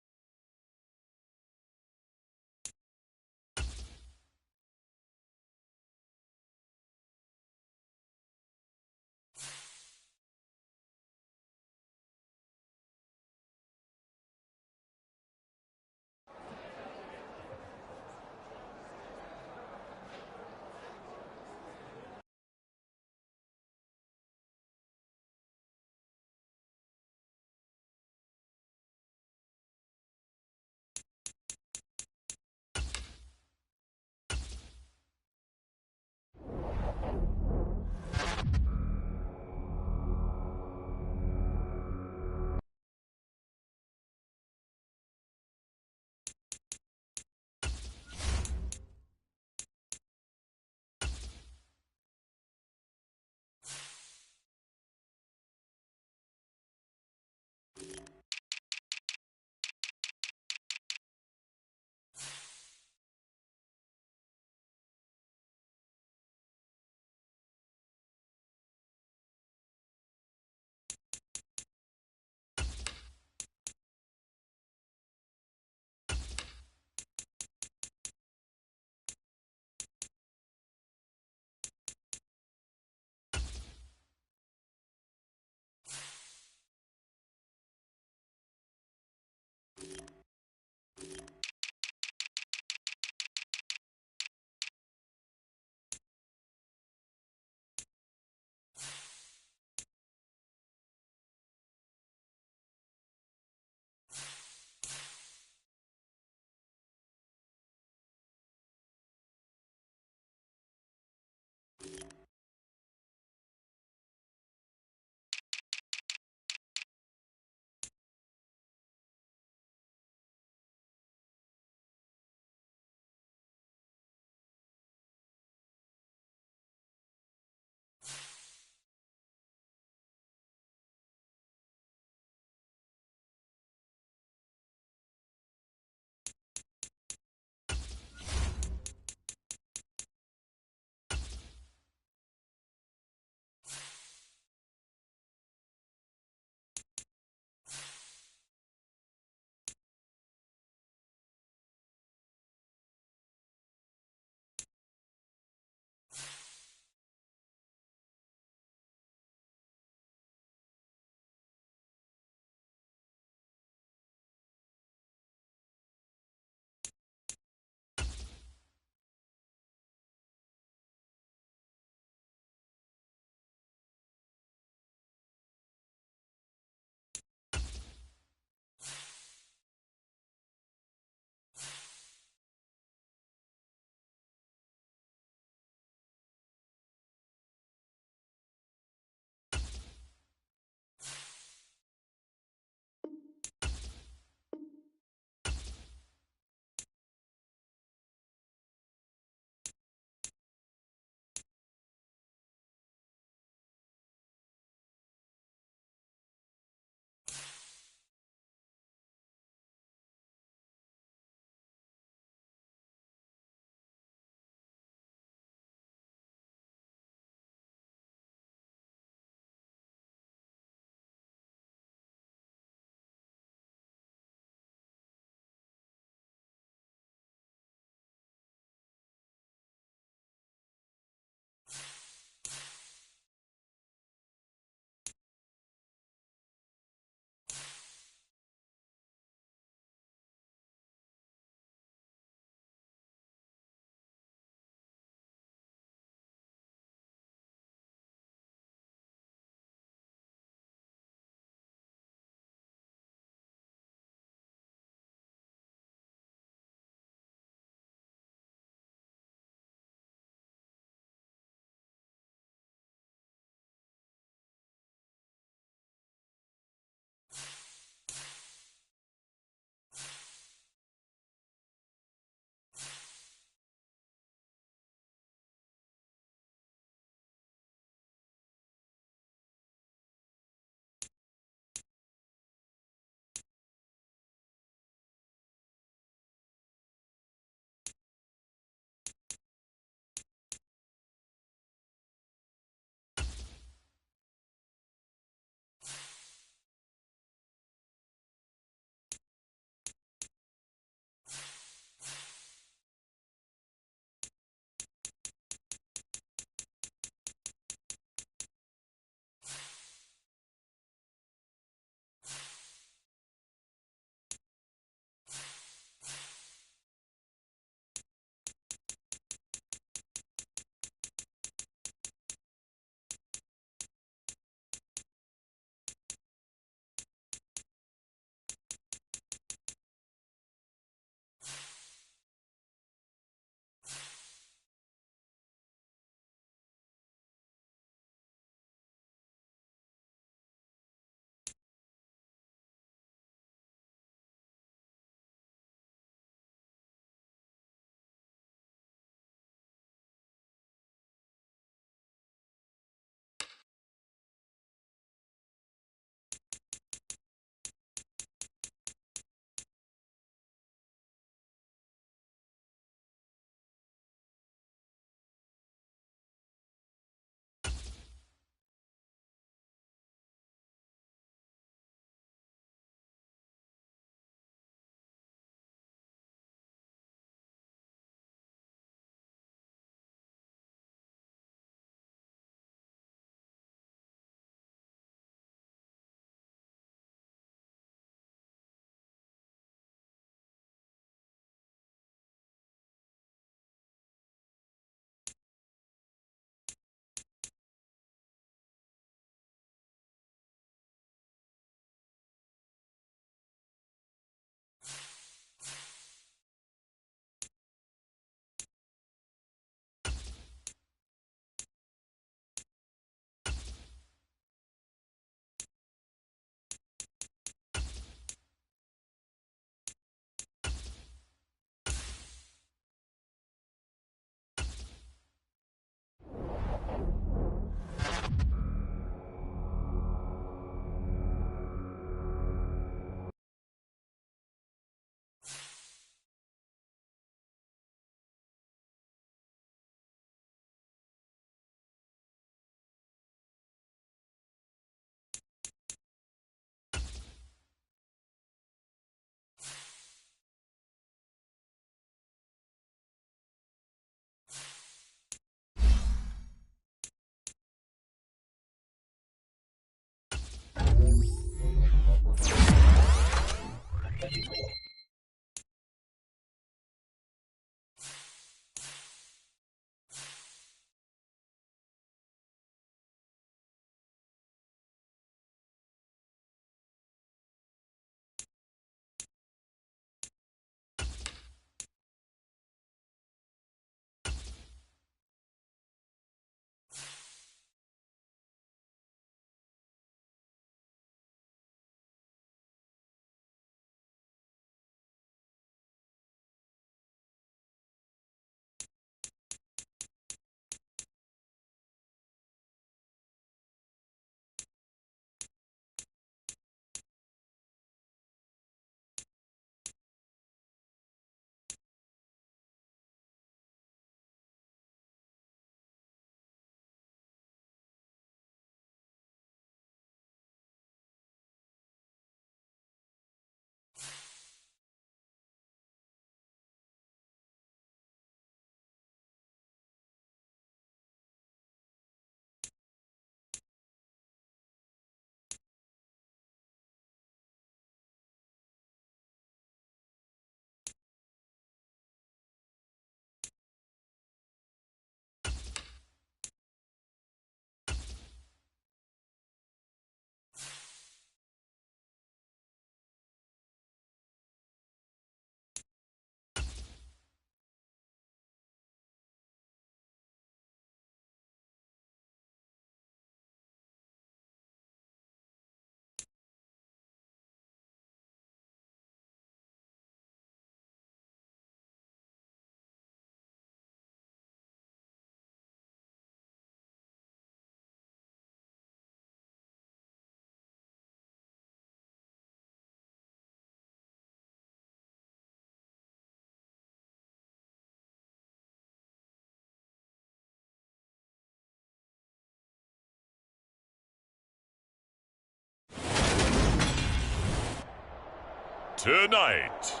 Tonight,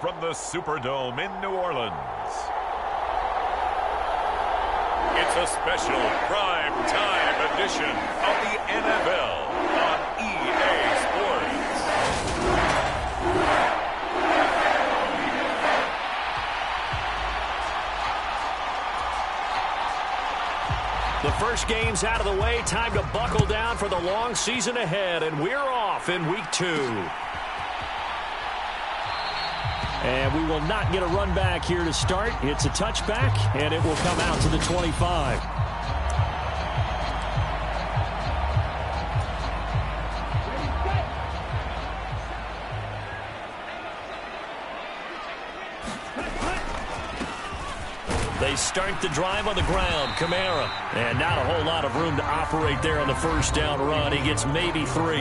from the Superdome in New Orleans, it's a special prime time edition of the NFL on EA Sports. The first game's out of the way. Time to buckle down for the long season ahead, and we're off in Week 2. And we will not get a run back here to start. It's a touchback, and it will come out to the 25. They They start the drive on the ground. Kamara. And not a whole lot of room to operate there on the first down run. He gets maybe 3.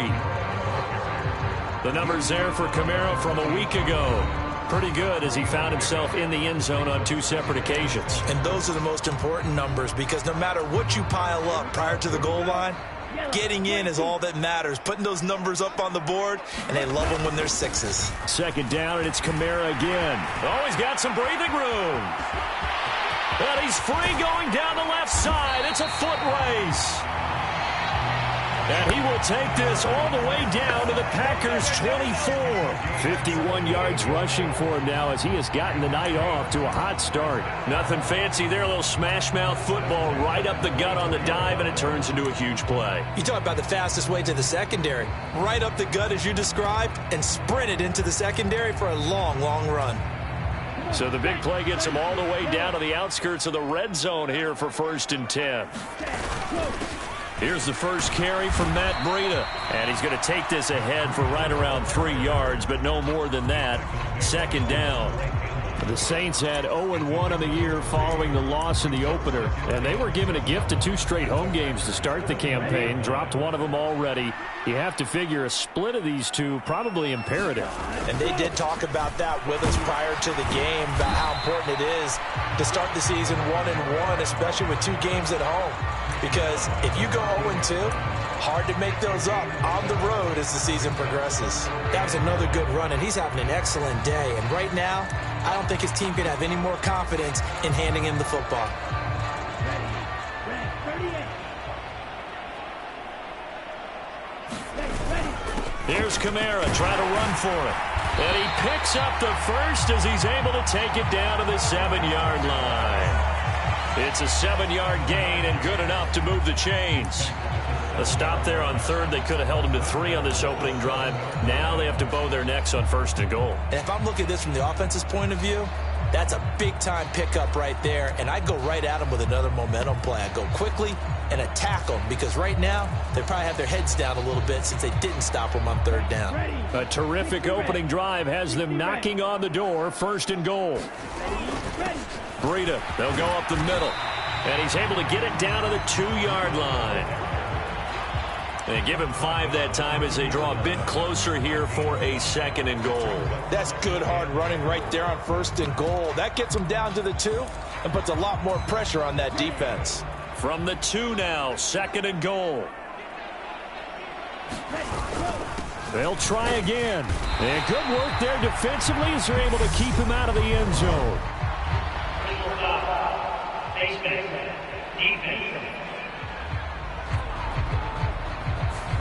The numbers there for Kamara from a week ago. Pretty good as he found himself in the end zone on 2 separate occasions. And those are the most important numbers because no matter what you pile up prior to the goal line, getting in is all that matters. Putting those numbers up on the board, and they love them when they're 6s. Second down, and it's Kamara again. Oh, he's got some breathing room. But he's free going down the left side. It's a foot race. And he will take this all the way down to the Packers' 24. 51 yards rushing for him now as he has gotten the night off to a hot start. Nothing fancy there. A little smash-mouth football right up the gut on the dive, and it turns into a huge play. You talk about the fastest way to the secondary. Right up the gut as you described and sprinted into the secondary for a long, long run. So the big play gets him all the way down to the outskirts of the red zone here for 1st and 10. Here's the first carry from Matt Breida. And he's going to take this ahead for right around 3 yards, but no more than that. Second down. The Saints had 0-1 on the year following the loss in the opener. And they were given a gift of 2 straight home games to start the campaign. Dropped one of them already. You have to figure a split of these 2 probably imperative. And they did talk about that with us prior to the game, about how important it is to start the season 1-1, especially with 2 games at home. Because if you go 0-2, hard to make those up on the road as the season progresses. That was another good run, and he's having an excellent day. And right now, I don't think his team can have any more confidence in handing him the football. Here's Kamara trying to run for it. And he picks up the first as he's able to take it down to the 7-yard line. It's a 7-yard gain and good enough to move the chains. A stop there on 3rd. They could have held him to 3 on this opening drive. Now they have to bow their necks on 1st and goal. And if I'm looking at this from the offense's point of view, that's a big-time pickup right there. And I go right at him with another momentum play. I go quickly and attack them because right now they probably have their heads down a little bit since they didn't stop them on 3rd down. A terrific opening drive has them knocking on the door. 1st and goal. Breida, they'll go up the middle. And he's able to get it down to the 2-yard line. They give him 5 that time as they draw a bit closer here for a 2nd and goal. That's good hard running right there on 1st and goal. That gets them down to the 2 and puts a lot more pressure on that defense. From the 2 now, 2nd and goal. They'll try again. And good work there defensively as they're able to keep him out of the end zone.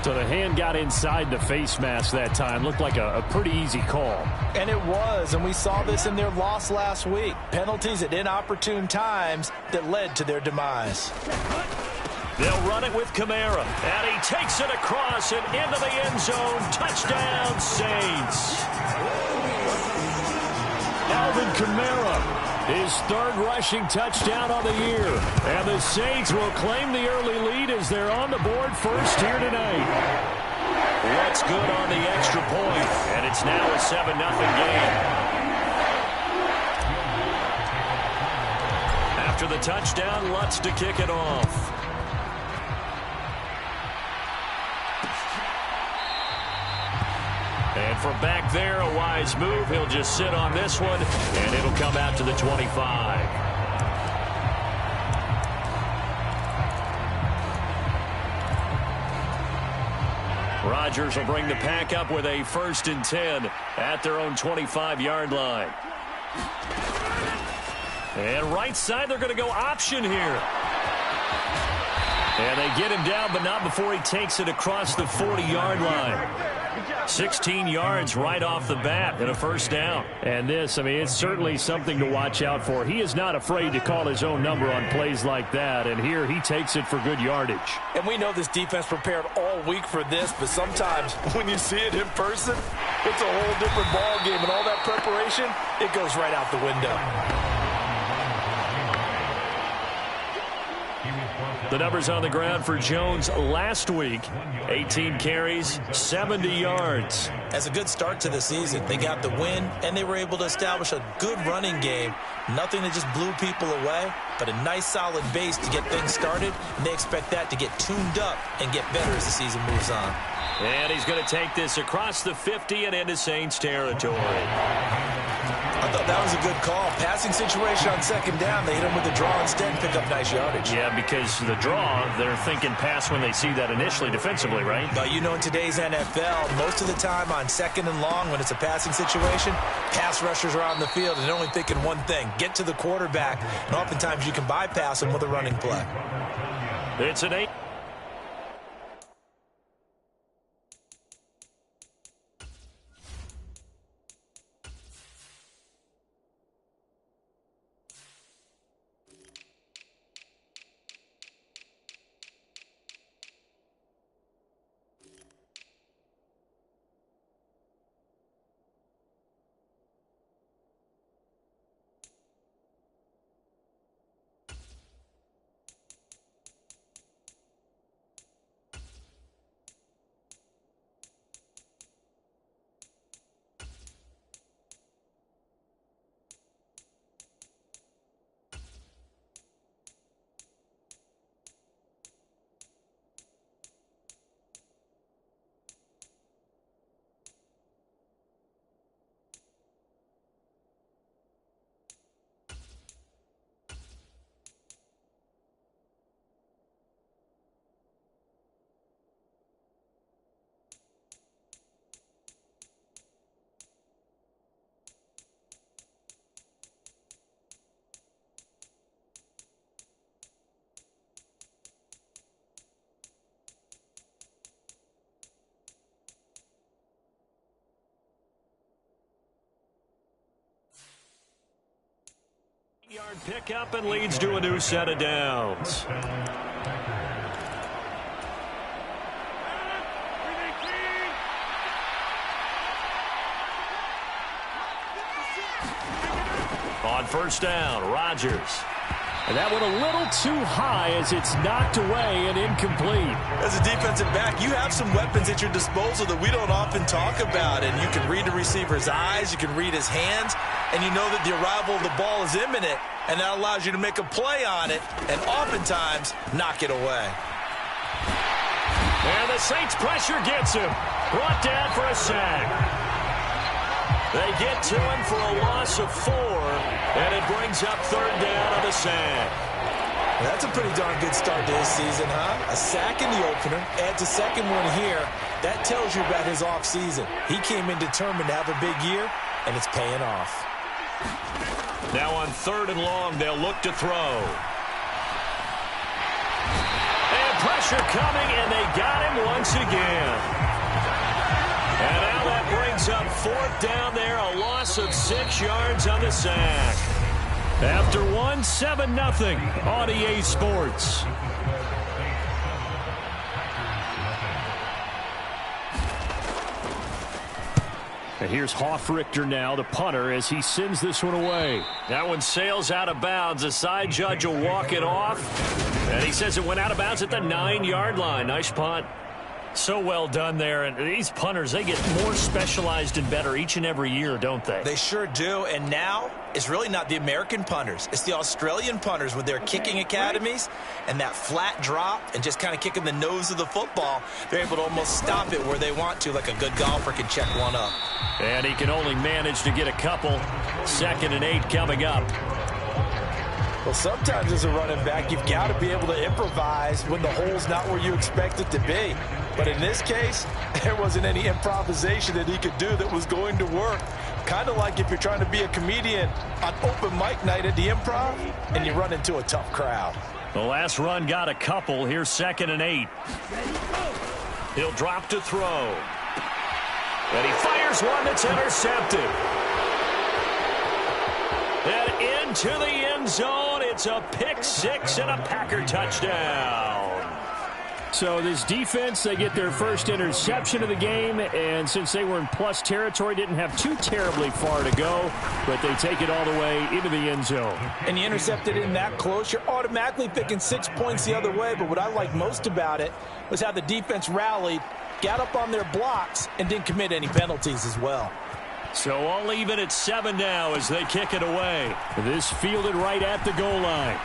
So the hand got inside the face mask that time. Looked like a pretty easy call. And it was, and we saw this in their loss last week. Penalties at inopportune times that led to their demise. They'll run it with Kamara. And he takes it across and into the end zone. Touchdown, Saints. Alvin Kamara. His 3rd rushing touchdown on the year. And the Saints will claim the early lead as they're on the board first here tonight. What's good on the extra point? And it's now a 7-0 game. After the touchdown, Lutz to kick it off. And from back there, a wise move. He'll just sit on this one, and it'll come out to the 25. Rodgers will bring the pack up with a 1st and 10 at their own 25-yard line. And right side, they're going to go option here. And they get him down, but not before he takes it across the 40-yard line. 16 yards right off the bat and a 1st down. And this, I mean, it's certainly something to watch out for. He is not afraid to call his own number on plays like that. And here he takes it for good yardage. And we know this defense prepared all week for this, but sometimes when you see it in person, it's a whole different ball game. And all that preparation, it goes right out the window. The numbers on the ground for Jones last week: 18 carries, 70 yards. That's a good start to the season. They got the win, and they were able to establish a good running game. Nothing that just blew people away, but a nice solid base to get things started, and they expect that to get tuned up and get better as the season moves on. And he's going to take this across the 50 and into Saints territory. I thought that was a good call. Passing situation on second down. They hit him with the draw instead and pick up nice yardage. Yeah, because the draw, they're thinking pass when they see that initially defensively, right? But you know, in today's NFL, most of the time on second and long when it's a passing situation, pass rushers are on the field and they're only thinking one thing: get to the quarterback. And oftentimes you can bypass them with a running play. It's an 8. Yard pickup and leads to a new set of downs. On first down, Rodgers. And that went a little too high as it's knocked away and incomplete. As a defensive back, you have some weapons at your disposal that we don't often talk about. And you can read the receiver's eyes, you can read his hands, and you know that the arrival of the ball is imminent, and that allows you to make a play on it and oftentimes knock it away. And the Saints pressure gets him. Brought down for a sack. They get to him for a loss of 4, and it brings up third down on the sack. That's a pretty darn good start to his season, huh? A sack in the opener, adds a second one here. That tells you about his offseason. He came in determined to have a big year, and it's paying off. Now on third and long, they'll look to throw. And pressure coming, and they got him once again. And now that brings up fourth down there, a loss of 6 yards on the sack. After 1, 7-0 on EA Sports. And here's Hofrichter now, the punter, as he sends this one away. That one sails out of bounds. The side judge will walk it off. And he says it went out of bounds at the 9-yard line. Nice punt. So well done there. And these punters, they get more specialized and better each and every year, don't they? They sure do. And now it's really not the American punters. It's the Australian punters with their kicking academies and that flat drop and just kind of kicking the nose of the football. They're able to almost stop it where they want to, like a good golfer can check one up. And he can only manage to get a couple. 2nd and 8 coming up. Well, sometimes as a running back, you've got to be able to improvise when the hole's not where you expect it to be. But in this case, there wasn't any improvisation that he could do that was going to work. Kind of like if you're trying to be a comedian on open mic night at the Improv and you run into a tough crowd. The last run got a couple. Here's 2nd and 8. He'll drop to throw. And he fires one that's intercepted. And into the end zone, it's a pick 6 and a Packer touchdown. So this defense, they get their first interception of the game, and since they were in plus territory, didn't have too terribly far to go, but they take it all the way into the end zone. And you intercepted in that close, you're automatically picking 6 points the other way, but what I like most about it was how the defense rallied, got up on their blocks, and didn't commit any penalties as well. So all even at 7 now as they kick it away. This fielded right at the goal line.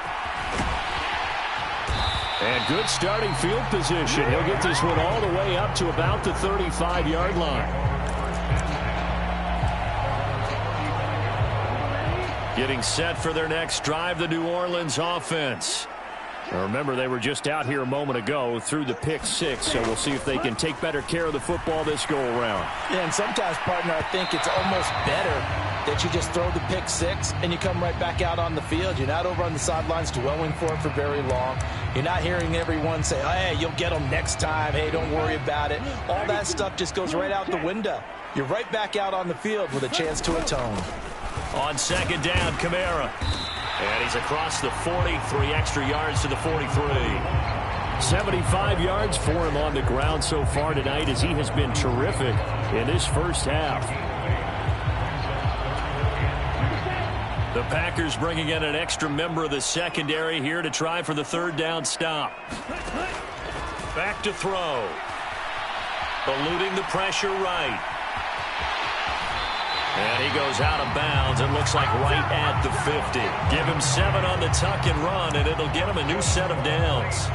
And good starting field position. He'll get this one all the way up to about the 35-yard line. Getting set for their next drive, the New Orleans offense. Now remember, they were just out here a moment ago through the pick 6, so we'll see if they can take better care of the football this go-around. Yeah, and sometimes, partner, I think it's almost better that you just throw the pick 6 and you come right back out on the field. You're not over on the sidelines dwelling for it for very long. You're not hearing everyone say, oh, hey, you'll get them next time. Hey, don't worry about it. All that stuff just goes right out the window. You're right back out on the field with a chance to atone. On second down, Kamara. And he's across the 40, 3 extra yards to the 43. 75 yards for him on the ground so far tonight as he has been terrific in this first half. The Packers bringing in an extra member of the secondary here to try for the third down stop. Back to throw. Eluding the pressure right. And he goes out of bounds. It looks like right at the 50. Give him 7 on the tuck and run, and it'll get him a new set of downs.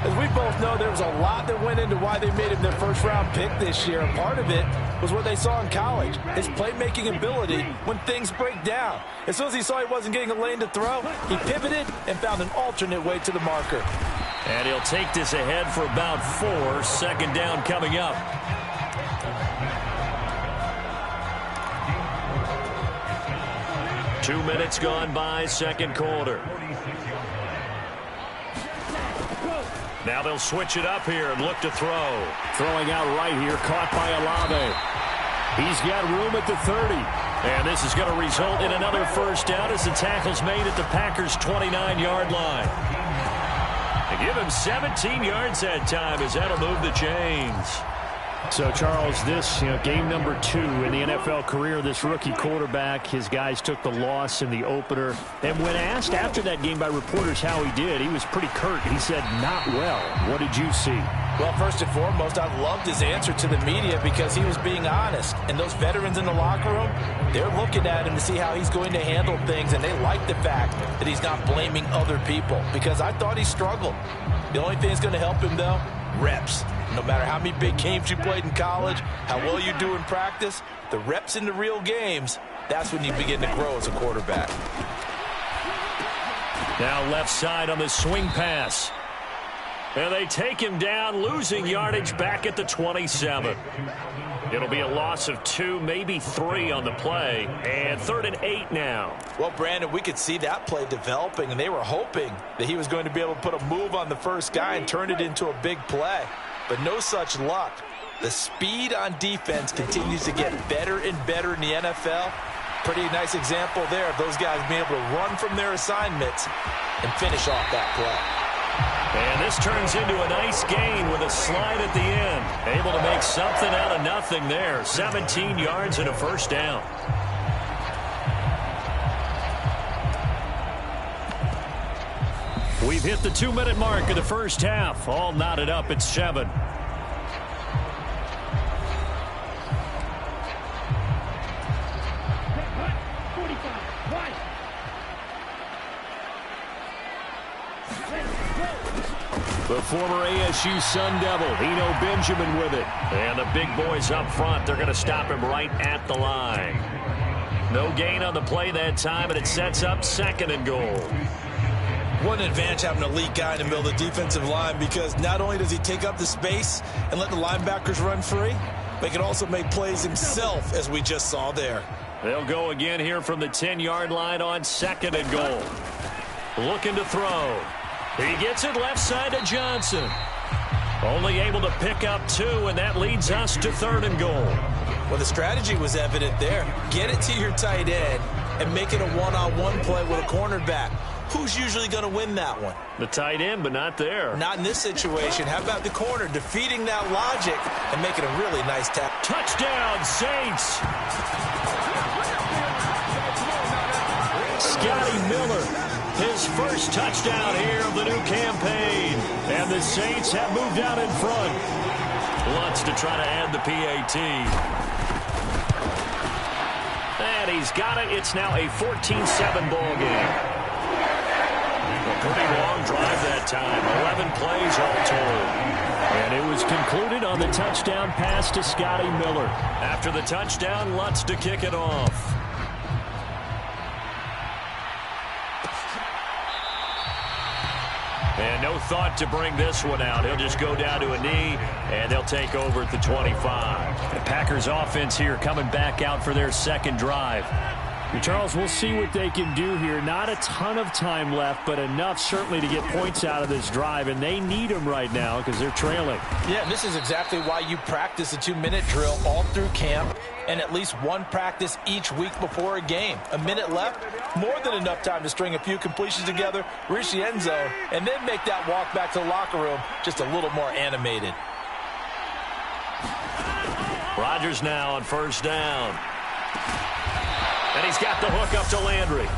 As we both know, there was a lot that went into why they made him their first-round pick this year. And part of it was what they saw in college, his playmaking ability when things break down. As soon as he saw he wasn't getting a lane to throw, he pivoted and found an alternate way to the marker. And he'll take this ahead for about 4. Second down coming up. Two minutes gone by, second quarter. Now they'll switch it up here and look to throw. Throwing out right here, caught by Olave. He's got room at the 30. And this is going to result in another first down as the tackle's made at the Packers' 29-yard line. They give him 17 yards that time as that'll move the chains. So, Charles, this game number 2 in the NFL career, this rookie quarterback, his guys took the loss in the opener. And when asked after that game by reporters how he did, he was pretty curt. He said, not well. What did you see? Well, first and foremost, I loved his answer to the media because he was being honest. And those veterans in the locker room, they're looking at him to see how he's going to handle things. And they like the fact that he's not blaming other people because I thought he struggled. The only thing that's going to help him, though, reps. No matter how many big games you played in college, how well you do in practice, the reps in the real games, that's when you begin to grow as a quarterback. Now left side on the swing pass. And they take him down, losing yardage back at the 27. It'll be a loss of 2, maybe 3 on the play. And 3rd and 8 now. Well, Brandon, we could see that play developing, and they were hoping that he was going to be able to put a move on the first guy and turn it into a big play. But no such luck. The speed on defense continues to get better and better in the NFL. Pretty nice example there of those guys being able to run from their assignments and finish off that play. And this turns into a nice gain with a slide at the end. Able to make something out of nothing there. 17 yards and a first down. We've hit the 2-minute mark of the first half. All knotted up at 7. The former ASU Sun Devil, Eno Benjamin with it. And the big boys up front, they're going to stop him right at the line. No gain on the play that time, and it sets up 2nd and goal. What an advantage having an elite guy in the middle of the defensive line because not only does he take up the space and let the linebackers run free, but he can also make plays himself, as we just saw there. They'll go again here from the 10-yard line on 2nd and goal. Looking to throw. He gets it left side to Johnson. Only able to pick up 2, and that leads us to 3rd and goal. Well, the strategy was evident there. Get it to your tight end and make it a one-on-one play with a cornerback. Who's usually going to win that one? The tight end, but not there. Not in this situation. How about the corner defeating that logic and making a really nice tap? Touchdown, Saints! Scotty Miller, his first touchdown here of the new campaign. And the Saints have moved out in front. Lutz to try to add the PAT. And he's got it. It's now a 14-7 ball game. A pretty long drive that time. 11 plays all told. And it was concluded on the touchdown pass to Scotty Miller. After the touchdown, Lutz to kick it off. And no thought to bring this one out. He'll just go down to a knee, and they'll take over at the 25. The Packers offense here coming back out for their second drive. Charles, we'll see what they can do here. Not a ton of time left, but enough certainly to get points out of this drive, and they need them right now because they're trailing. Yeah, and this is exactly why you practice a 2-minute drill all through camp and at least one practice each week before a game. A minute left, more than enough time to string a few completions together, reach the end zone, and then make that walk back to the locker room just a little more animated. Rodgers now on first down. And he's got the hook up to Landry.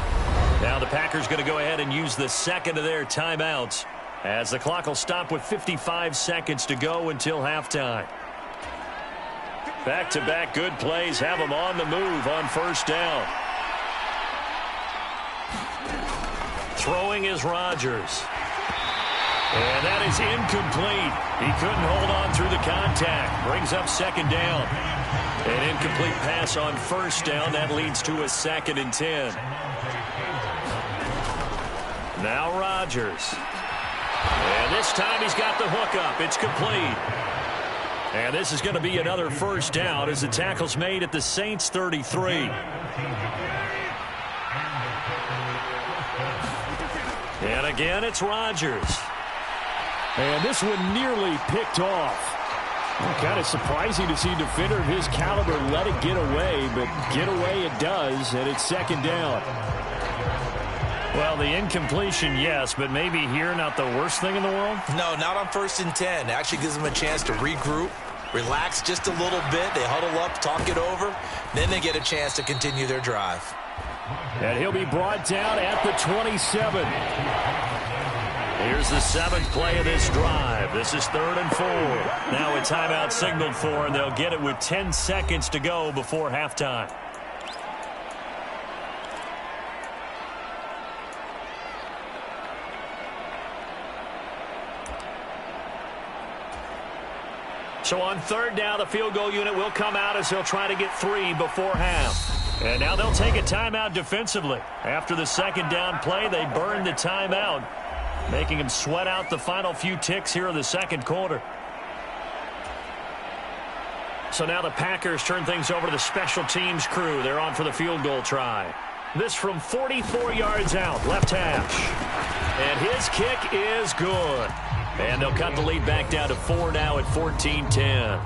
Now the Packers going to go ahead and use the second of their timeouts as the clock will stop with 55 seconds to go until halftime. Back-to-back good plays have them on the move on first down. Throwing is Rodgers. And that is incomplete. He couldn't hold on through the contact. Brings up second down. An incomplete pass on first down. That leads to a 2nd and 10. Now Rodgers. And this time he's got the hook up. It's complete. And this is going to be another first down as the tackle's made at the Saints 33. And again, it's Rodgers. And this one nearly picked off. Kind of surprising to see a defender of his caliber let it get away, but get away it does, and it's second down. Well, the incompletion, yes, but maybe here not the worst thing in the world? No, not on 1st and 10. Actually gives them a chance to regroup, relax just a little bit. They huddle up, talk it over, then they get a chance to continue their drive. And he'll be brought down at the 27. Here's the 7th play of this drive. This is 3rd and 4. Now a timeout signaled for, and they'll get it with 10 seconds to go before halftime. So on 3rd down, the field goal unit will come out as he'll try to get 3 before half. And now they'll take a timeout defensively. After the 2nd down play, they burn the timeout, making him sweat out the final few ticks here in the 2nd quarter. So now the Packers turn things over to the special teams crew. They're on for the field goal try. This from 44 yards out, left hash. And his kick is good. And they'll cut the lead back down to 4 now at 14-10.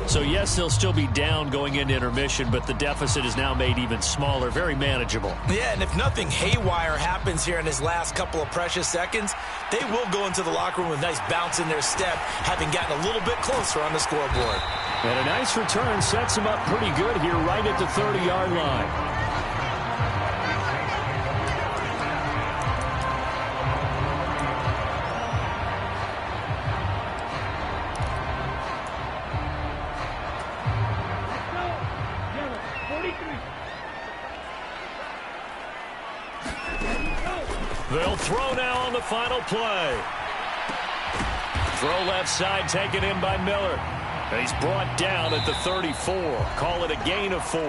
So, yes, they'll still be down going into intermission, but the deficit is now made even smaller, very manageable. Yeah, and if nothing haywire happens here in his last couple of precious seconds, they will go into the locker room with a nice bounce in their step, having gotten a little bit closer on the scoreboard. And a nice return sets him up pretty good here right at the 30-yard line. They'll throw now on the final play. Throw left side taken in by Miller. And he's brought down at the 34. Call it a gain of 4.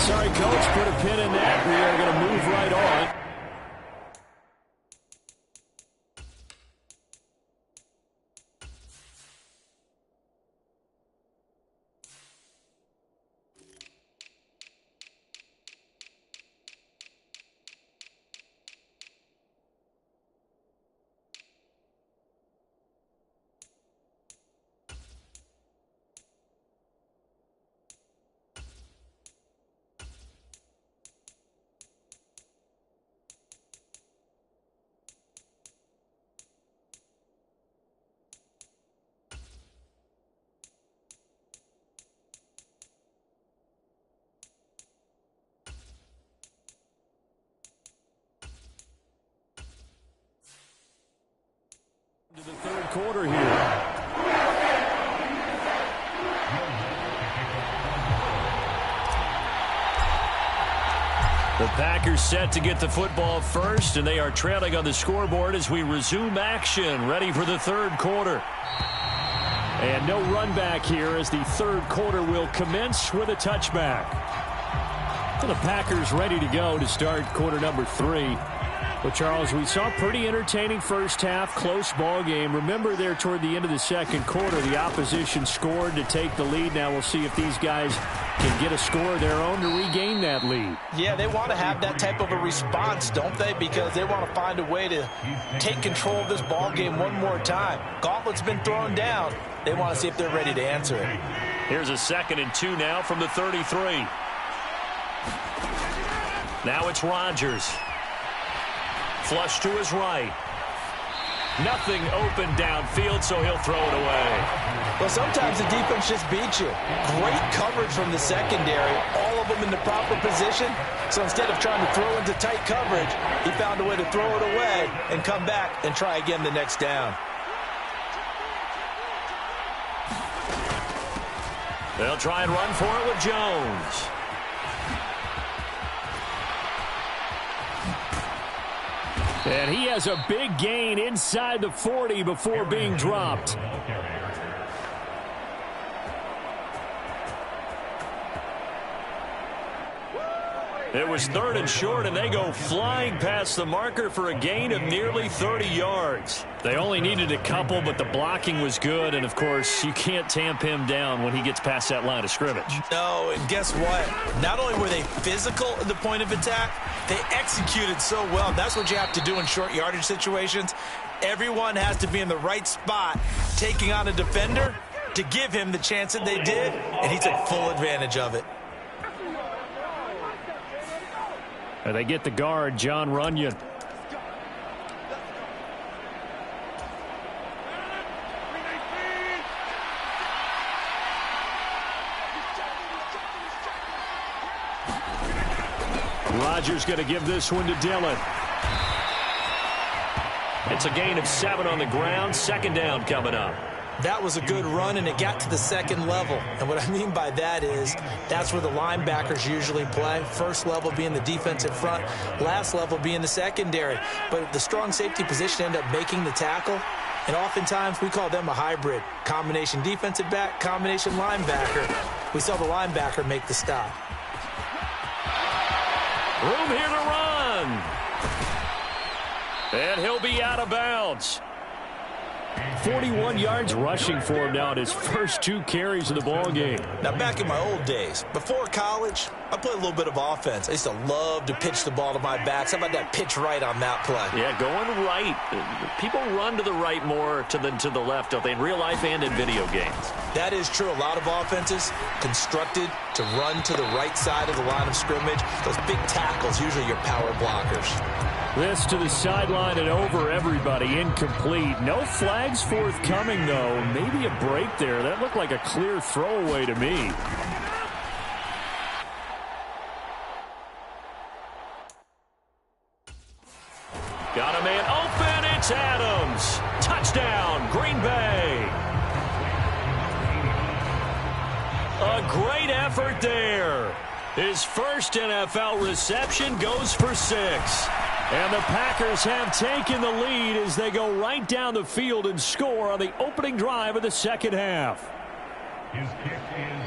Sorry, Coach, put a pin in that. We are going to move right on. quarter here. The Packers set to get the football first, and they are trailing on the scoreboard as we resume action, ready for the third quarter. And no run back here as the third quarter will commence with a touchback. So the Packers ready to go to start quarter number 3. But, Charles, we saw a pretty entertaining first half, close ball game. Remember there toward the end of the second quarter, the opposition scored to take the lead. Now we'll see if these guys can get a score of their own to regain that lead. Yeah, they want to have that type of a response, don't they? Because they want to find a way to take control of this ball game one more time. Gauntlet's been thrown down. They want to see if they're ready to answer it. Here's a 2nd and 2 now from the 33. Now it's Rodgers. Flush to his right. Nothing open downfield, so he'll throw it away. Well, sometimes the defense just beats you. Great coverage from the secondary, all of them in the proper position. So instead of trying to throw into tight coverage, he found a way to throw it away and come back and try again the next down. They'll try and run for it with Jones. And he has a big gain inside the 40 before being dropped. It was 3rd and short, and they go flying past the marker for a gain of nearly 30 yards. They only needed a couple, but the blocking was good, and, of course, you can't tamp him down when he gets past that line of scrimmage. No, and guess what? Not only were they physical at the point of attack, they executed so well. That's what you have to do in short yardage situations. Everyone has to be in the right spot, taking on a defender to give him the chance that they did, and he took full advantage of it. And they get the guard, John Runyon. Rodgers going to give this one to Dillon. It's a gain of 7 on the ground. 2nd down coming up. That was a good run, and it got to the 2nd level. And what I mean by that is that's where the linebackers usually play. First level being the defensive front, last level being the secondary. But the strong safety position ended up making the tackle, and oftentimes we call them a hybrid. Combination defensive back, combination linebacker. We saw the linebacker make the stop. Room here to run. And he'll be out of bounds. 41 yards rushing for him now in his first 2 carries of the ball game. Now, back in my old days, before college, I played a little bit of offense. I used to love to pitch the ball to my backs. How about that pitch right on that play? Yeah, going right. People run to the right more than to the left, don't they, in real life and in video games? That is true. A lot of offenses constructed to run to the right side of the line of scrimmage. Those big tackles, usually your power blockers. This to the sideline and over everybody. Incomplete. No flags forthcoming, though. Maybe a break there. That looked like a clear throwaway to me. Got a man open. It's Adams. Touchdown, Green Bay. A great effort there. His first NFL reception goes for 6. And the Packers have taken the lead as they go right down the field and score on the opening drive of the second half. His kick is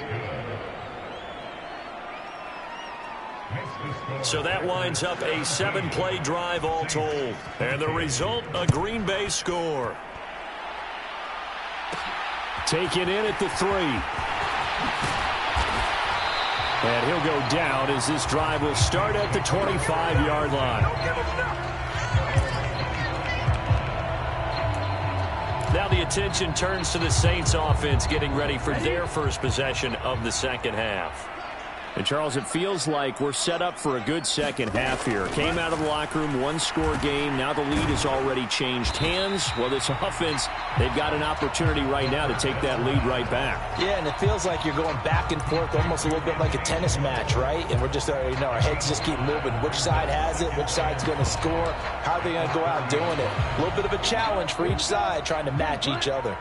good. So that winds up a 7-play drive all told. And the result, a Green Bay score. Taken in at the 3. And he'll go down as this drive will start at the 25-yard line. Now the attention turns to the Saints offense getting ready for their first possession of the second half. And, Charles, it feels like we're set up for a good second half here. Came out of the locker room, one-score game. Now the lead has already changed hands. Well, this offense, they've got an opportunity right now to take that lead right back. Yeah, and it feels like you're going back and forth almost a little bit like a tennis match, right? And we're just, our heads just keep moving. Which side has it? Which side's going to score? How are they going to go out doing it? A little bit of a challenge for each side trying to match each other.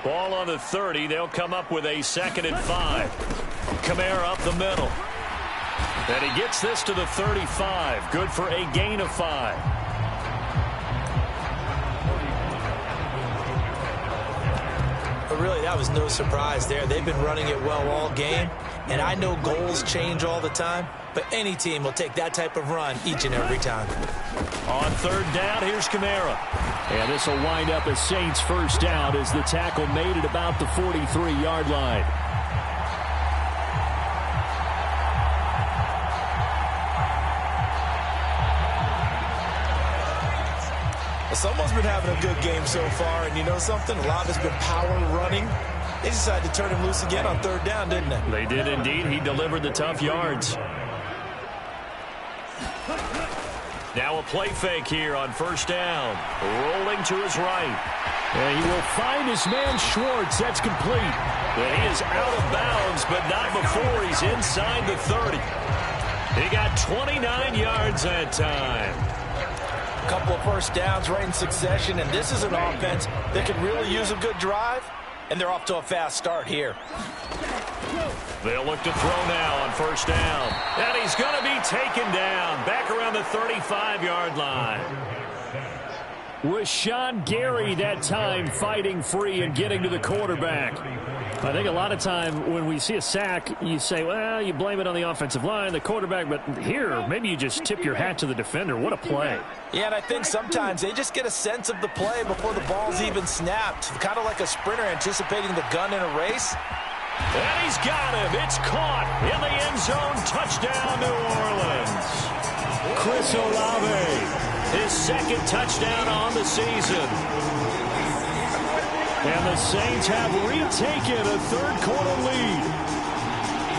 Ball on the 30. They'll come up with a 2nd and 5. Kamara up the middle. And he gets this to the 35. Good for a gain of 5. But really, that was no surprise there. They've been running it well all game. And I know goals change all the time, but any team will take that type of run each and every time. On 3rd down, here's Kamara. And this will wind up as Saints first down as the tackle made at about the 43-yard line. Someone's been having a good game so far, and you know something? A lot has been power running. They decided to turn him loose again on 3rd down, didn't they? They did indeed. He delivered the tough yards. Now a play fake here on 1st down. Rolling to his right. And he will find his man Schwartz. That's complete. And he is out of bounds, but not before he's inside the 30. He got 29 yards that time. A couple of first downs right in succession, and this is an offense that could really use a good drive, and they're off to a fast start here. They'll look to throw now on 1st down. And he's going to be taken down back around the 35-yard line. Was Sean Gary that time fighting free and getting to the quarterback. I think a lot of time when we see a sack, you say, well, you blame it on the offensive line, the quarterback, but here, maybe you just tip your hat to the defender. What a play. Yeah, and I think sometimes they just get a sense of the play before the ball's even snapped, kind of like a sprinter anticipating the gun in a race. And he's got him. It's caught in the end zone. Touchdown, New Orleans. Chris Olave, his 2nd touchdown on the season. And the Saints have retaken a 3rd quarter lead.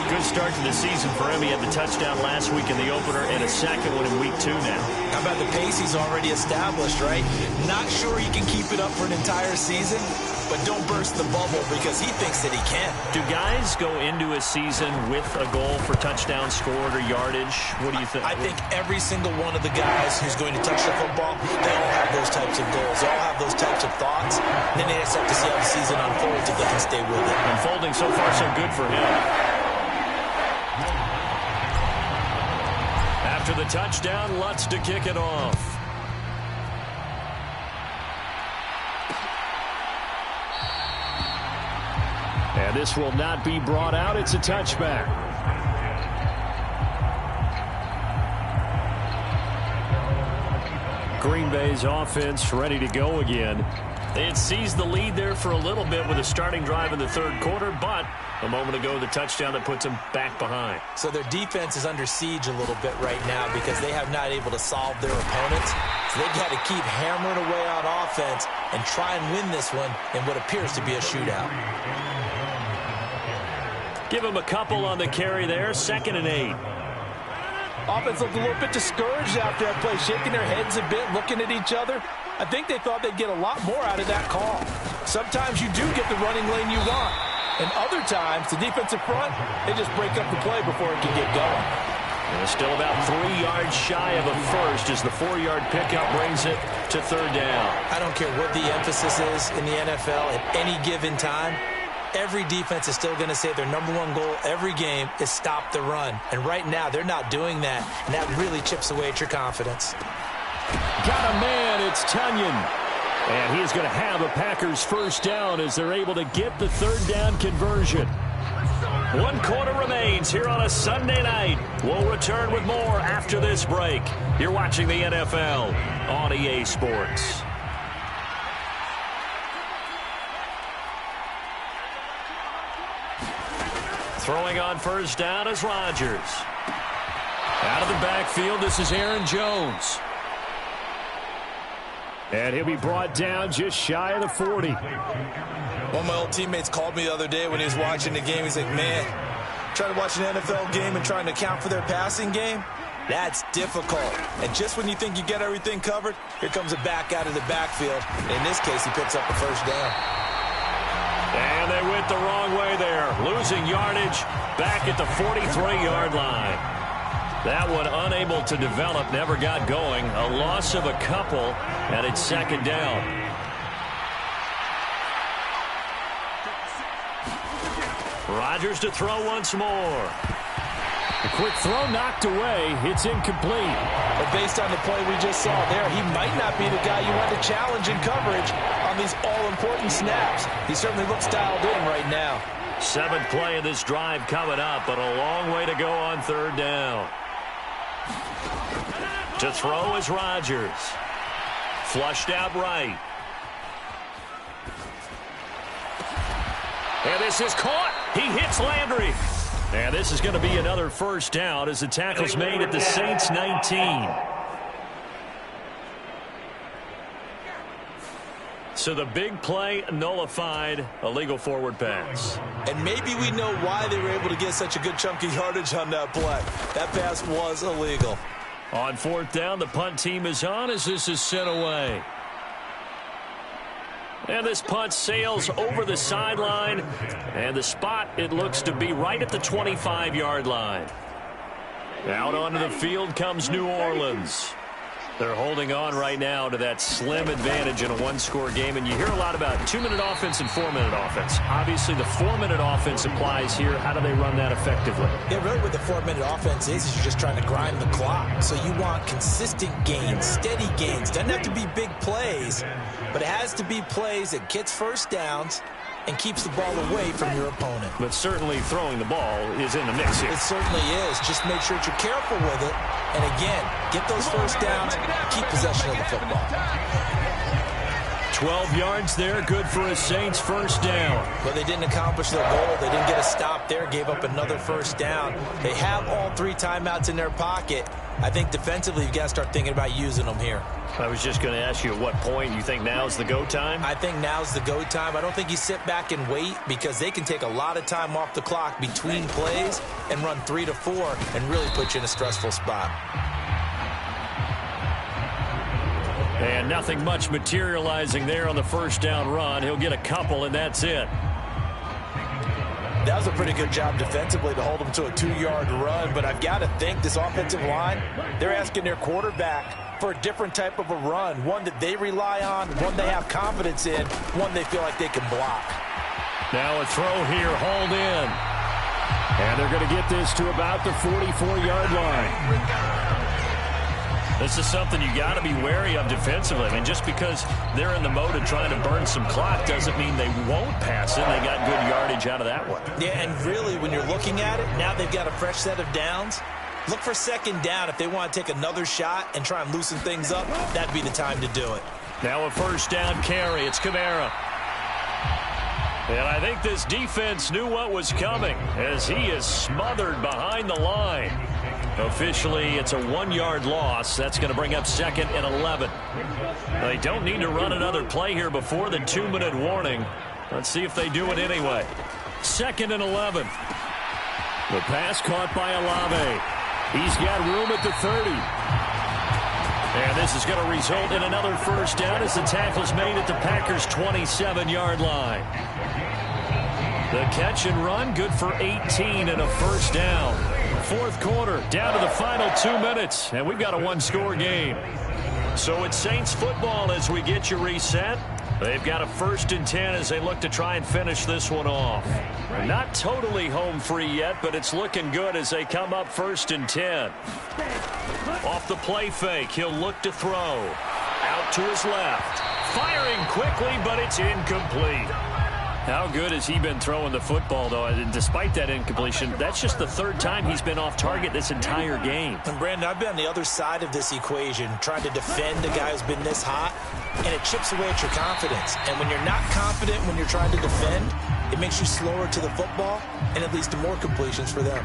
Good start to the season for him. He had the touchdown last week in the opener and a 2nd one in week 2 now. How about the pace he's already established, right? Not sure he can keep it up for an entire season, but don't burst the bubble because he thinks that he can. Do guys go into a season with a goal for touchdown scored or yardage? What do you think? I think every single one of the guys who's going to touch the football, they all have those types of goals. They all have those types of thoughts. And then they just have to see how the season unfolds if they can stay with it. Unfolding so far so good for him. After the touchdown, Lutz to kick it off. And this will not be brought out. It's a touchback. Green Bay's offense ready to go again. They had seized the lead there for a little bit with a starting drive in the 3rd quarter, but a moment ago, the touchdown that puts them back behind. So their defense is under siege a little bit right now because they have not able to solve their opponents. So they've got to keep hammering away on offense and try and win this one in what appears to be a shootout. Give them a couple on the carry there. 2nd and 8. Offense looked a little bit discouraged after that play, shaking their heads a bit, looking at each other. I think they thought they'd get a lot more out of that call. Sometimes you do get the running lane you want. And other times, the defensive front, they just break up the play before it can get going. And it's still about 3 yards shy of a first as the 4-yard pickup brings it to 3rd down. I don't care what the emphasis is in the NFL at any given time. Every defense is still going to say their #1 goal every game is stop the run. And right now, they're not doing that. And that really chips away at your confidence. Got a man. It's Tunyon. And he is going to have a Packers first down as they're able to get the 3rd down conversion. 1 quarter remains here on a Sunday night. We'll return with more after this break. You're watching the NFL on EA Sports. Throwing on first down is Rodgers. Out of the backfield, this is Aaron Jones. And he'll be brought down just shy of the 40. One of my old teammates called me the other day when he was watching the game. He's like, man, Trying to watch an NFL game and trying to account for their passing game? That's difficult. And just when you think you get everything covered, here comes a back out of the backfield. In this case, he picks up the first down. And they went the wrong way there. Losing yardage back at the 43-yard line. That one unable to develop, never got going. A loss of a couple, and it's second down. Rodgers to throw once more. A quick throw knocked away. It's incomplete. But based on the play we just saw there, he might not be the guy you want to challenge in coverage on these all-important snaps. He certainly looks dialed in right now. Seventh play of this drive coming up, but a long way to go on third down. To throw is Rodgers. Flushed out right. And this is caught. He hits Landry. And this is going to be another first down as the tackle's made at the Saints 19. So the big play nullified, a legal forward pass. And maybe we know why they were able to get such a good chunk of yardage on that play. That pass was illegal. On fourth down, the punt team is on as this is sent away. And this punt sails over the sideline. And the spot, it looks to be right at the 25-yard line. Out onto the field comes New Orleans. They're holding on right now to that slim advantage in a one-score game. And you hear a lot about 2-minute offense and 4-minute offense. Obviously, the 4-minute offense applies here. How do they run that effectively? Yeah, really what the 4-minute offense is you're just trying to grind the clock. So you want consistent gains, steady gains. Doesn't have to be big plays, but it has to be plays that gets first downs and keeps the ball away from your opponent. But certainly throwing the ball is in the mix here. It certainly is. Just make sure that you're careful with it. And again, get those first downs, keep possession of the football. 12 yards there, good for a Saints first down. But they didn't accomplish their goal. They didn't get a stop there, gave up another first down. They have all 3 timeouts in their pocket. I think defensively you've got to start thinking about using them here. I was just going to ask you at what point you think now's the go time? I think now's the go time. I don't think you sit back and wait because they can take a lot of time off the clock between plays and run 3 to 4 and really put you in a stressful spot. And nothing much materializing there on the first down run. He'll get a couple, and that's it. That was a pretty good job defensively to hold them to a 2-yard run, but I've got to think this offensive line, they're asking their quarterback for a different type of a run, one that they rely on, one they have confidence in, one they feel like they can block. Now a throw here, hauled in. And they're going to get this to about the 44-yard line. This is something you got to be wary of defensively. I mean, just because they're in the mode of trying to burn some clock doesn't mean they won't pass it. They got good yardage out of that one. Yeah, and really, when you're looking at it, now they've got a fresh set of downs. Look for second down. If they want to take another shot and try and loosen things up, that'd be the time to do it. Now a first down carry. It's Kamara. And I think this defense knew what was coming as he is smothered behind the line. Officially, it's a 1-yard loss. That's going to bring up second and 11. They don't need to run another play here before the 2-minute warning. Let's see if they do it anyway. Second and 11. The pass caught by Olave. He's got room at the 30. And this is going to result in another first down as the tackle's made at the Packers' 27-yard line. The catch and run, good for 18 and a first down. Fourth quarter, down to the final 2 minutes, and we've got a 1-score game. So it's Saints football as we get you reset. They've got a 1st and 10 as they look to try and finish this one off. Not totally home free yet, but it's looking good as they come up 1st and 10. Off the play fake, he'll look to throw. Out to his left. Firing quickly, but it's incomplete. How good has he been throwing the football, though? And despite that incompletion, that's just the 3rd time he's been off target this entire game. And, Brandon, I've been on the other side of this equation, trying to defend a guy who's been this hot, and it chips away at your confidence. And when you're not confident when you're trying to defend, it makes you slower to the football, and it leads to more completions for them.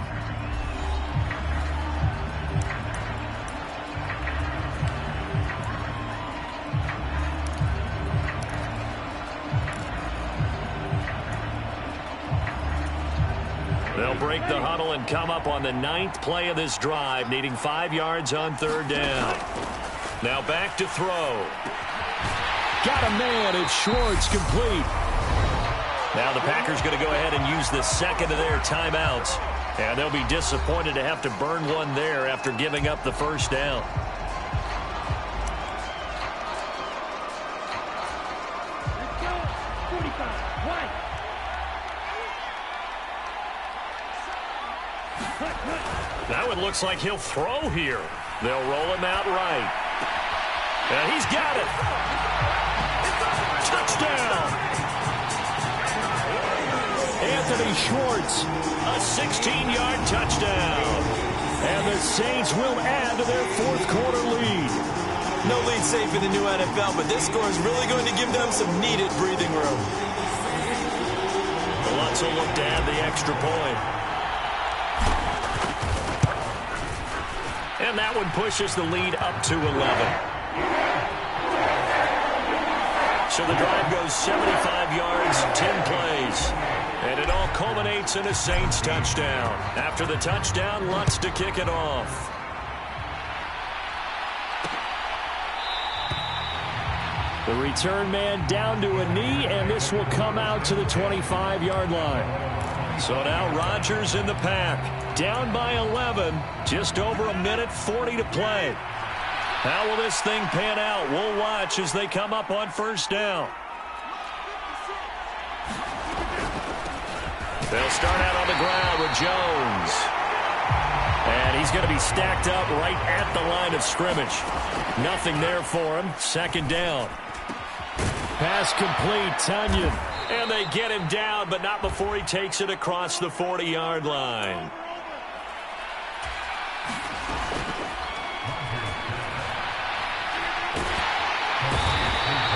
They'll break the huddle and come up on the 9th play of this drive, needing 5 yards on 3rd down. Now back to throw. Got a man. It's Schwartz, complete. Now the Packers going to go ahead and use the second of their timeouts. And they'll be disappointed to have to burn one there after giving up the first down. Now it looks like he'll throw here. They'll roll him out right. And he's got it. Touchdown. Anthony Schwartz. A 16-yard touchdown. And the Saints will add to their 4th quarter lead. No lead safe in the new NFL, but this score is really going to give them some needed breathing room. The Lutz will look to add the extra point. And that one pushes the lead up to 11. So the drive goes 75 yards, 10 plays. And it all culminates in a Saints touchdown. After the touchdown, Lutz to kick it off. The return man down to a knee, and this will come out to the 25-yard line. So now Rodgers in the pack. Down by 11. Just over a minute 40 to play. How will this thing pan out? We'll watch as they come up on 1st down. They'll start out on the ground with Jones. And he's going to be stacked up right at the line of scrimmage. Nothing there for him. 2nd down. Pass complete, Tunyon. And they get him down, but not before he takes it across the 40-yard line.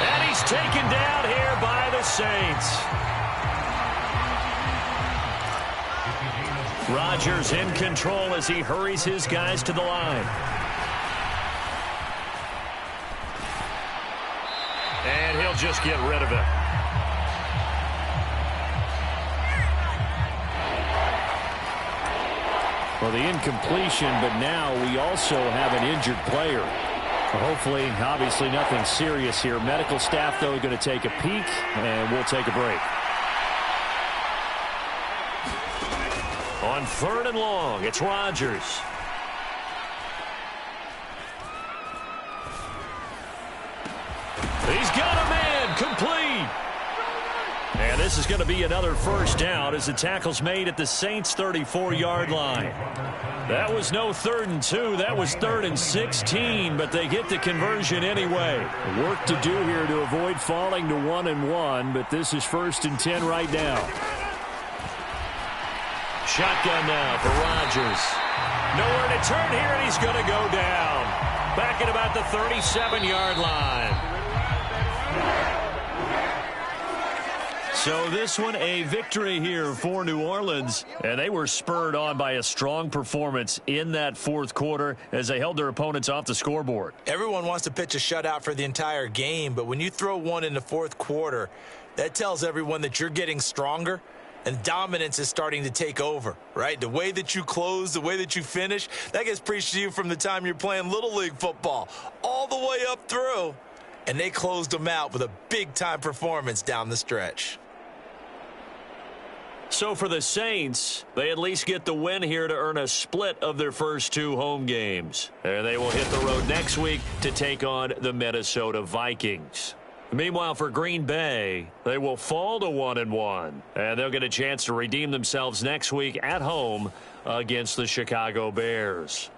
And he's taken down here by the Saints. Rodgers in control as he hurries his guys to the line. And he'll just get rid of it. Well, the incompletion, but now we also have an injured player. Hopefully, obviously nothing serious here. Medical staff, though, going to take a peek, and we'll take a break. On 3rd and long, it's Rodgers. He's got a man, complete. And this is going to be another 1st down as the tackle's made at the Saints' 34-yard line. That was no 3rd and 2. That was 3rd and 16, but they get the conversion anyway. Work to do here to avoid falling to 1-1, but this is 1st and 10 right now. Shotgun now for Rodgers. Nowhere to turn here, and he's going to go down. Back at about the 37-yard line. So this one a victory here for New Orleans. And they were spurred on by a strong performance in that 4th quarter as they held their opponents off the scoreboard. Everyone wants to pitch a shutout for the entire game, but when you throw one in the 4th quarter, that tells everyone that you're getting stronger. And dominance is starting to take over, right? The way that you close, the way that you finish, that gets preached to you from the time you're playing Little League football all the way up through. And they closed them out with a big-time performance down the stretch. So for the Saints, they at least get the win here to earn a split of their first 2 home games. And they will hit the road next week to take on the Minnesota Vikings. Meanwhile, for Green Bay, they will fall to 1-1, and they'll get a chance to redeem themselves next week at home against the Chicago Bears.